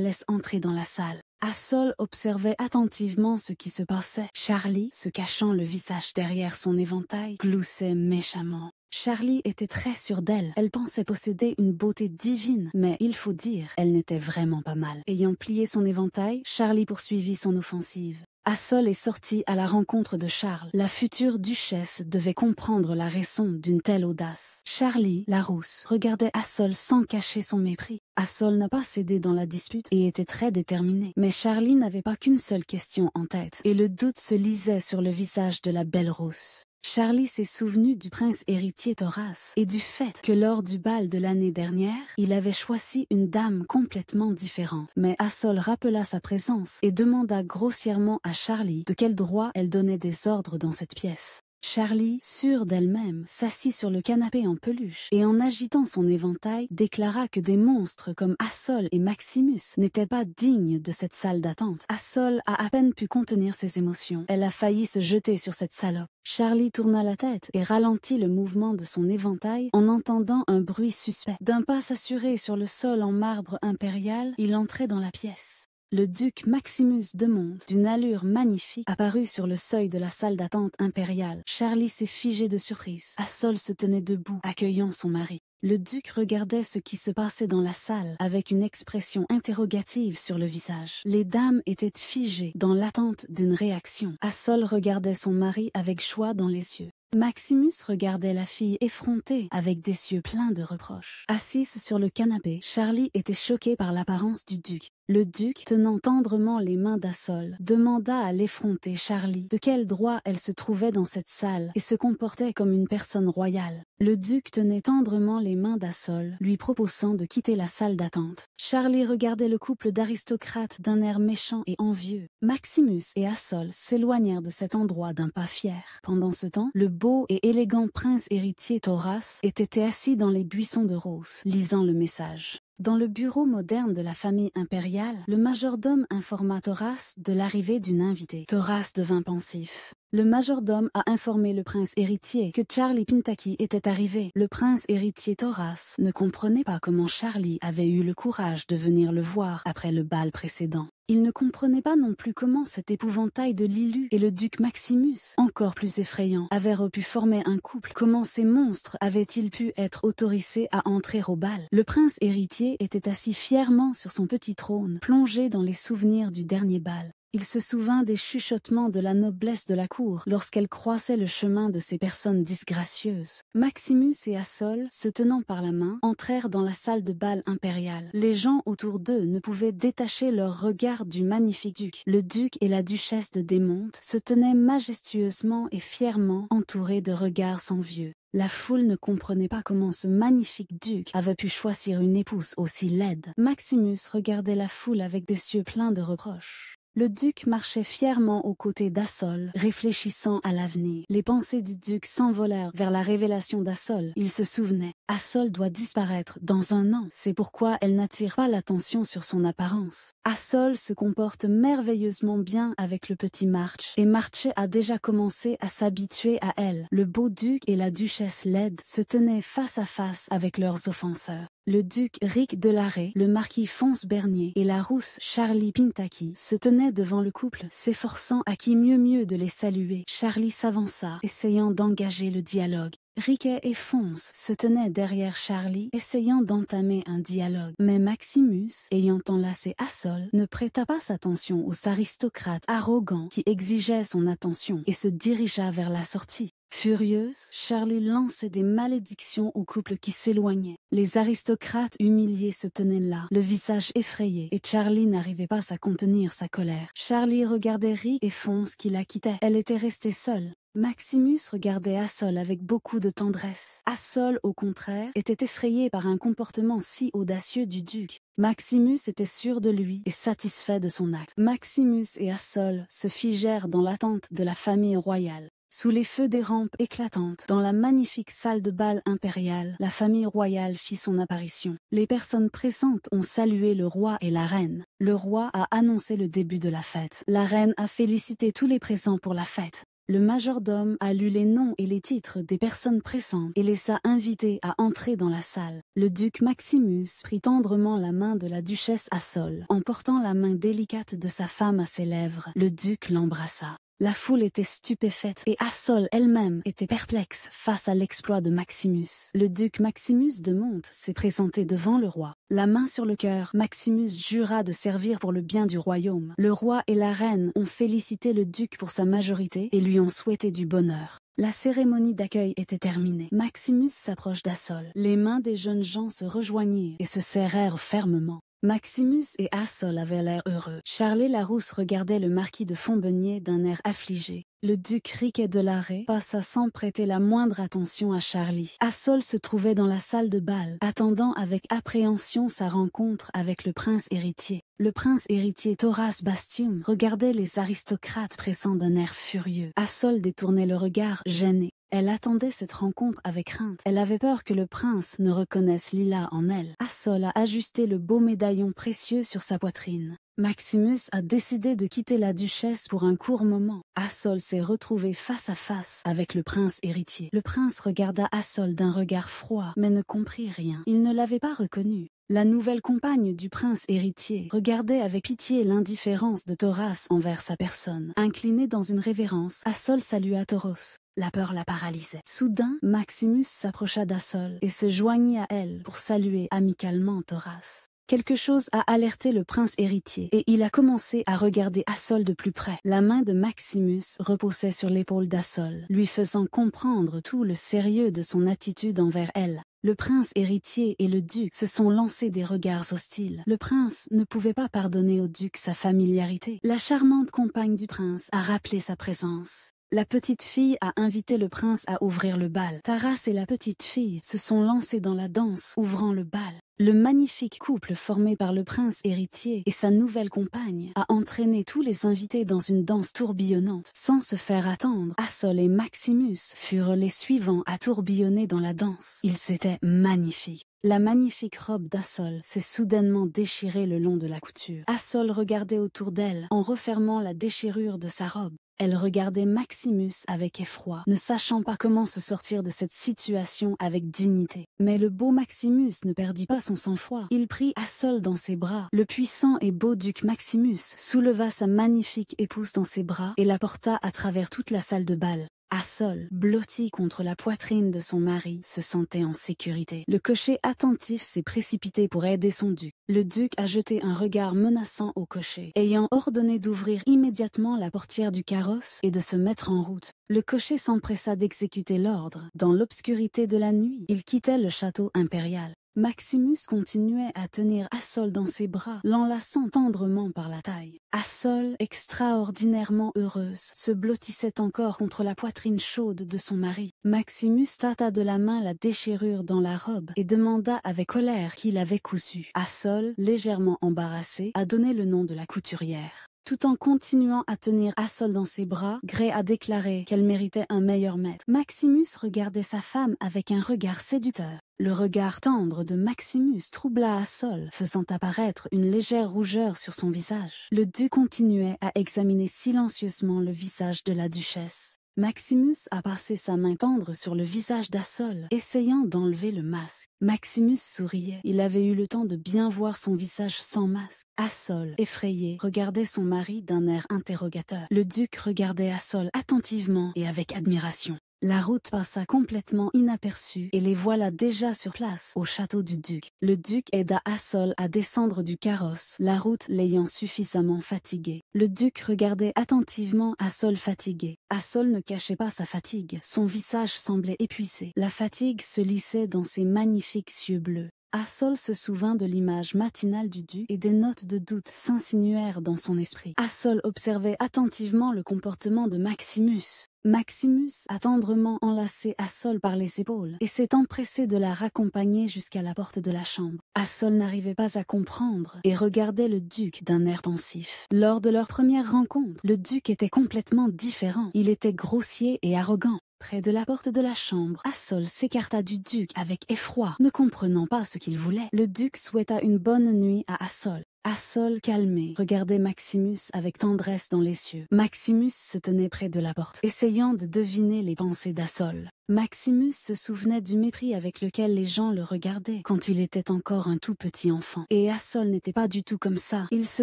laisse entrer dans la salle. Assol observait attentivement ce qui se passait. Charlie, se cachant le visage derrière son éventail, gloussait méchamment. Charlie était très sûre d'elle. Elle pensait posséder une beauté divine, mais il faut dire, elle n'était vraiment pas mal. Ayant plié son éventail, Charlie poursuivit son offensive. Assol est sortie à la rencontre de Charles. La future duchesse devait comprendre la raison d'une telle audace. Charlie, la rousse, regardait Assol sans cacher son mépris. Assol n'a pas cédé dans la dispute et était très déterminée. Mais Charlie n'avait pas qu'une seule question en tête, et le doute se lisait sur le visage de la belle rousse. Charlie s'est souvenu du prince héritier Thoras et du fait que lors du bal de l'année dernière, il avait choisi une dame complètement différente. Mais Assol rappela sa présence et demanda grossièrement à Charlie de quel droit elle donnait des ordres dans cette pièce. Charlie, sûre d'elle-même, s'assit sur le canapé en peluche et en agitant son éventail, déclara que des monstres comme Assol et Maximus n'étaient pas dignes de cette salle d'attente. Assol a à peine pu contenir ses émotions. Elle a failli se jeter sur cette salope. Charlie tourna la tête et ralentit le mouvement de son éventail en entendant un bruit suspect. D'un pas assuré sur le sol en marbre impérial, il entrait dans la pièce. Le duc Maximus de Monte, d'une allure magnifique, apparut sur le seuil de la salle d'attente impériale. Charlie s'est figé de surprise. Assol se tenait debout, accueillant son mari. Le duc regardait ce qui se passait dans la salle avec une expression interrogative sur le visage. Les dames étaient figées dans l'attente d'une réaction. Assol regardait son mari avec joie dans les yeux. Maximus regardait la fille effrontée avec des yeux pleins de reproches. Assise sur le canapé, Charlie était choquée par l'apparence du duc. Le duc, tenant tendrement les mains d'Assol, demanda à l'effronter Charlie de quel droit elle se trouvait dans cette salle et se comportait comme une personne royale. Le duc tenait tendrement les mains d'Assol, lui proposant de quitter la salle d'attente. Charlie regardait le couple d'aristocrates d'un air méchant et envieux. Maximus et Assol s'éloignèrent de cet endroit d'un pas fier. Pendant ce temps, le beau et élégant prince héritier Thoras était assis dans les buissons de roses, lisant le message. Dans le bureau moderne de la famille impériale, le majordome informa Thoras de l'arrivée d'une invitée. Thoras devint pensif. Le majordome a informé le prince héritier que Charlie Pintaki était arrivé. Le prince héritier Thoras ne comprenait pas comment Charlie avait eu le courage de venir le voir après le bal précédent. Il ne comprenait pas non plus comment cet épouvantail de Lilu et le duc Maximus, encore plus effrayant, avaient pu former un couple. Comment ces monstres avaient-ils pu être autorisés à entrer au bal? Le prince héritier était assis fièrement sur son petit trône, plongé dans les souvenirs du dernier bal. Il se souvint des chuchotements de la noblesse de la cour lorsqu'elle croisait le chemin de ces personnes disgracieuses. Maximus et Assol, se tenant par la main, entrèrent dans la salle de bal impériale. Les gens autour d'eux ne pouvaient détacher leur regard du magnifique duc. Le duc et la duchesse de Desmontes se tenaient majestueusement et fièrement, entourés de regards envieux. La foule ne comprenait pas comment ce magnifique duc avait pu choisir une épouse aussi laide. Maximus regardait la foule avec des yeux pleins de reproches. Le duc marchait fièrement aux côtés d'Assol, réfléchissant à l'avenir. Les pensées du duc s'envolèrent vers la révélation d'Assol. Il se souvenait. Assol doit disparaître dans un an. C'est pourquoi elle n'attire pas l'attention sur son apparence. Assol se comporte merveilleusement bien avec le petit March, et March a déjà commencé à s'habituer à elle. Le beau duc et la duchesse laide se tenaient face à face avec leurs offenseurs. Le duc Ric de Larrey, le marquis Fonce Bernier et la rousse Charlie Pintaki se tenaient devant le couple, s'efforçant à qui mieux de les saluer. Charlie s'avança, essayant d'engager le dialogue. Riquet et Fonce se tenaient derrière Charlie, essayant d'entamer un dialogue. Mais Maximus, ayant enlacé Assol, ne prêta pas attention aux aristocrates arrogants qui exigeaient son attention et se dirigea vers la sortie. Furieuse, Charlie lançait des malédictions au couple qui s'éloignait. Les aristocrates humiliés se tenaient là, le visage effrayé, et Charlie n'arrivait pas à contenir sa colère. Charlie regardait Rick et Fonce qui la quittaient. Elle était restée seule. Maximus regardait Assol avec beaucoup de tendresse. Assol, au contraire, était effrayé par un comportement si audacieux du duc. Maximus était sûr de lui et satisfait de son acte. Maximus et Assol se figèrent dans l'attente de la famille royale. Sous les feux des rampes éclatantes, dans la magnifique salle de bal impériale, la famille royale fit son apparition. Les personnes présentes ont salué le roi et la reine. Le roi a annoncé le début de la fête. La reine a félicité tous les présents pour la fête. Le majordome a lu les noms et les titres des personnes présentes et les a invités à entrer dans la salle. Le duc Maximus prit tendrement la main de la duchesse Assol. En portant la main délicate de sa femme à ses lèvres, le duc l'embrassa. La foule était stupéfaite et Assol elle-même était perplexe face à l'exploit de Maximus. Le duc Maximus de Monte s'est présenté devant le roi. La main sur le cœur, Maximus jura de servir pour le bien du royaume. Le roi et la reine ont félicité le duc pour sa majorité et lui ont souhaité du bonheur. La cérémonie d'accueil était terminée. Maximus s'approche d'Assol. Les mains des jeunes gens se rejoignirent et se serrèrent fermement. Maximus et Assol avaient l'air heureux. Charlie Larousse regardait le marquis de Fontbenier d'un air affligé. Le duc Riquet de Larrey passa sans prêter la moindre attention à Charlie. Assol se trouvait dans la salle de bal, attendant avec appréhension sa rencontre avec le prince héritier. Le prince héritier Thoras Bastium regardait les aristocrates présents d'un air furieux. Assol détournait le regard, gêné. Elle attendait cette rencontre avec crainte. Elle avait peur que le prince ne reconnaisse Lila en elle. Assol a ajusté le beau médaillon précieux sur sa poitrine. Maximus a décidé de quitter la duchesse pour un court moment. Assol s'est retrouvé face à face avec le prince héritier. Le prince regarda Assol d'un regard froid, mais ne comprit rien. Il ne l'avait pas reconnue. La nouvelle compagne du prince héritier regardait avec pitié l'indifférence de Thoras envers sa personne. Incliné dans une révérence, Assol salua Thoros. La peur la paralysait. Soudain, Maximus s'approcha d'Assol et se joignit à elle pour saluer amicalement Thoras. Quelque chose a alerté le prince héritier et il a commencé à regarder Assol de plus près. La main de Maximus reposait sur l'épaule d'Assol, lui faisant comprendre tout le sérieux de son attitude envers elle. Le prince héritier et le duc se sont lancés des regards hostiles. Le prince ne pouvait pas pardonner au duc sa familiarité. La charmante compagne du prince a rappelé sa présence. La petite fille a invité le prince à ouvrir le bal. Taras et la petite fille se sont lancés dans la danse, ouvrant le bal. Le magnifique couple formé par le prince héritier et sa nouvelle compagne a entraîné tous les invités dans une danse tourbillonnante. Sans se faire attendre, Assol et Maximus furent les suivants à tourbillonner dans la danse. Ils étaient magnifiques. La magnifique robe d'Assol s'est soudainement déchirée le long de la couture. Assol regardait autour d'elle en refermant la déchirure de sa robe. Elle regardait Maximus avec effroi, ne sachant pas comment se sortir de cette situation avec dignité. Mais le beau Maximus ne perdit pas son sang-froid. Il prit Assol dans ses bras. Le puissant et beau duc Maximus souleva sa magnifique épouse dans ses bras et la porta à travers toute la salle de bal. Assol, blotti contre la poitrine de son mari, se sentait en sécurité. Le cocher attentif s'est précipité pour aider son duc. Le duc a jeté un regard menaçant au cocher, ayant ordonné d'ouvrir immédiatement la portière du carrosse et de se mettre en route. Le cocher s'empressa d'exécuter l'ordre. Dans l'obscurité de la nuit, il quittait le château impérial. Maximus continuait à tenir Assol dans ses bras, l'enlaçant tendrement par la taille. Assol, extraordinairement heureuse, se blottissait encore contre la poitrine chaude de son mari. Maximus tâta de la main la déchirure dans la robe et demanda avec colère qui l'avait cousue. Assol, légèrement embarrassée, a donné le nom de la couturière. Tout en continuant à tenir Assol dans ses bras, Gray a déclaré qu'elle méritait un meilleur maître. Maximus regardait sa femme avec un regard séducteur. Le regard tendre de Maximus troubla Assol, faisant apparaître une légère rougeur sur son visage. Le duc continuait à examiner silencieusement le visage de la duchesse. Maximus a passé sa main tendre sur le visage d'Assol, essayant d'enlever le masque. Maximus souriait. Il avait eu le temps de bien voir son visage sans masque. Assol, effrayé, regardait son mari d'un air interrogateur. Le duc regardait Assol attentivement et avec admiration. La route passa complètement inaperçue et les voilà déjà sur place, au château du duc. Le duc aida Assol à descendre du carrosse, la route l'ayant suffisamment fatigué. Le duc regardait attentivement Assol fatigué. Assol ne cachait pas sa fatigue, son visage semblait épuisé. La fatigue se lissait dans ses magnifiques yeux bleus. Assol se souvint de l'image matinale du duc et des notes de doute s'insinuèrent dans son esprit. Assol observait attentivement le comportement de Maximus. Maximus a tendrement enlacé Assol par les épaules et s'est empressé de la raccompagner jusqu'à la porte de la chambre. Assol n'arrivait pas à comprendre et regardait le duc d'un air pensif. Lors de leur première rencontre, le duc était complètement différent. Il était grossier et arrogant. Près de la porte de la chambre, Assol s'écarta du duc avec effroi, ne comprenant pas ce qu'il voulait. Le duc souhaita une bonne nuit à Assol. Assol, calmé, regardait Maximus avec tendresse dans les yeux. Maximus se tenait près de la porte, essayant de deviner les pensées d'Assol. Maximus se souvenait du mépris avec lequel les gens le regardaient quand il était encore un tout petit enfant. Et Assol n'était pas du tout comme ça. Ils se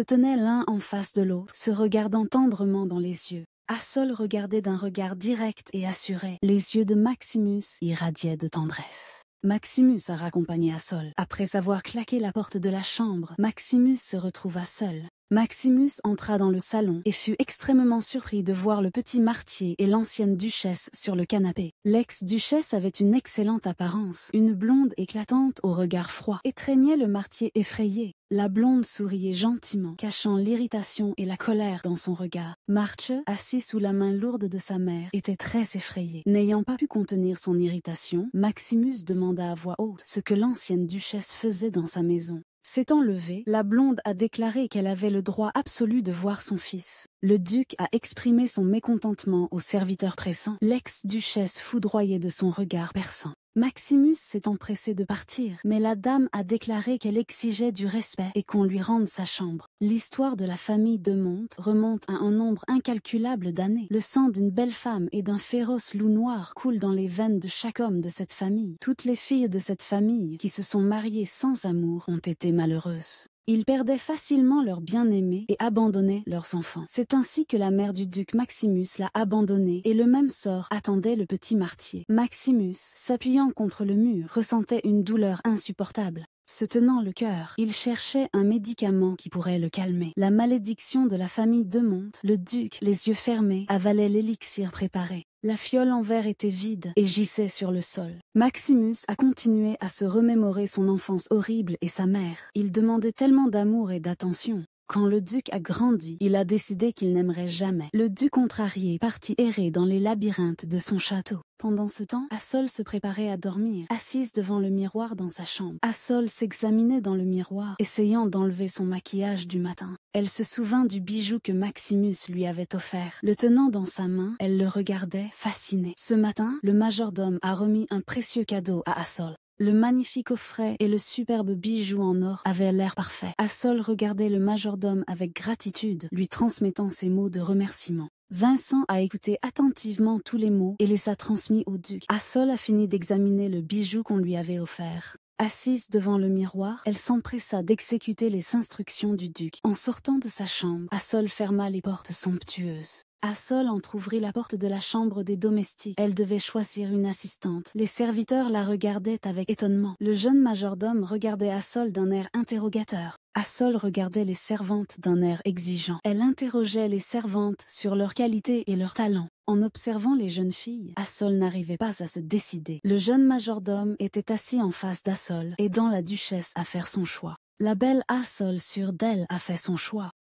tenaient l'un en face de l'autre, se regardant tendrement dans les yeux. Assol regardait d'un regard direct et assuré. Les yeux de Maximus irradiaient de tendresse. Maximus a raccompagné Assol. Après avoir claqué la porte de la chambre, Maximus se retrouva seul. Maximus entra dans le salon et fut extrêmement surpris de voir le petit Martier et l'ancienne duchesse sur le canapé. L'ex-duchesse avait une excellente apparence. Une blonde éclatante au regard froid étreignait le Martier effrayé. La blonde souriait gentiment, cachant l'irritation et la colère dans son regard. Marche, assis sous la main lourde de sa mère, était très effrayé. N'ayant pas pu contenir son irritation, Maximus demanda à voix haute ce que l'ancienne duchesse faisait dans sa maison. S'étant levée, la blonde a déclaré qu'elle avait le droit absolu de voir son fils. Le duc a exprimé son mécontentement au serviteur pressant. L'ex-duchesse foudroyait de son regard perçant. Maximus s'est empressé de partir, mais la dame a déclaré qu'elle exigeait du respect et qu'on lui rende sa chambre. L'histoire de la famille de Monte remonte à un nombre incalculable d'années. Le sang d'une belle femme et d'un féroce loup noir coule dans les veines de chaque homme de cette famille. Toutes les filles de cette famille qui se sont mariées sans amour ont été malheureuses. Ils perdaient facilement leurs bien-aimés et abandonnaient leurs enfants. C'est ainsi que la mère du duc Maximus l'a abandonné et le même sort attendait le petit Martier. Maximus, s'appuyant contre le mur, ressentait une douleur insupportable. Se tenant le cœur, il cherchait un médicament qui pourrait le calmer. La malédiction de la famille de Monte, le duc, les yeux fermés, avalait l'élixir préparé. La fiole en verre était vide et gissait sur le sol. Maximus a continué à se remémorer son enfance horrible et sa mère. Il demandait tellement d'amour et d'attention. Quand le duc a grandi, il a décidé qu'il n'aimerait jamais. Le duc contrarié partit errer dans les labyrinthes de son château. Pendant ce temps, Assol se préparait à dormir, assise devant le miroir dans sa chambre. Assol s'examinait dans le miroir, essayant d'enlever son maquillage du matin. Elle se souvint du bijou que Maximus lui avait offert. Le tenant dans sa main, elle le regardait, fascinée. Ce matin, le majordome a remis un précieux cadeau à Assol. Le magnifique coffret et le superbe bijou en or avaient l'air parfait. Assol regardait le majordome avec gratitude, lui transmettant ses mots de remerciement. Vincent a écouté attentivement tous les mots et les a transmis au duc. Assol a fini d'examiner le bijou qu'on lui avait offert. Assise devant le miroir, elle s'empressa d'exécuter les instructions du duc. En sortant de sa chambre, Assol ferma les portes somptueuses. Assol entr'ouvrit la porte de la chambre des domestiques. Elle devait choisir une assistante. Les serviteurs la regardaient avec étonnement. Le jeune majordome regardait Assol d'un air interrogateur. Assol regardait les servantes d'un air exigeant. Elle interrogeait les servantes sur leurs qualités et leurs talents. En observant les jeunes filles, Assol n'arrivait pas à se décider. Le jeune majordome était assis en face d'Assol, aidant la duchesse à faire son choix. La belle Assol sûre d'elle a fait son choix.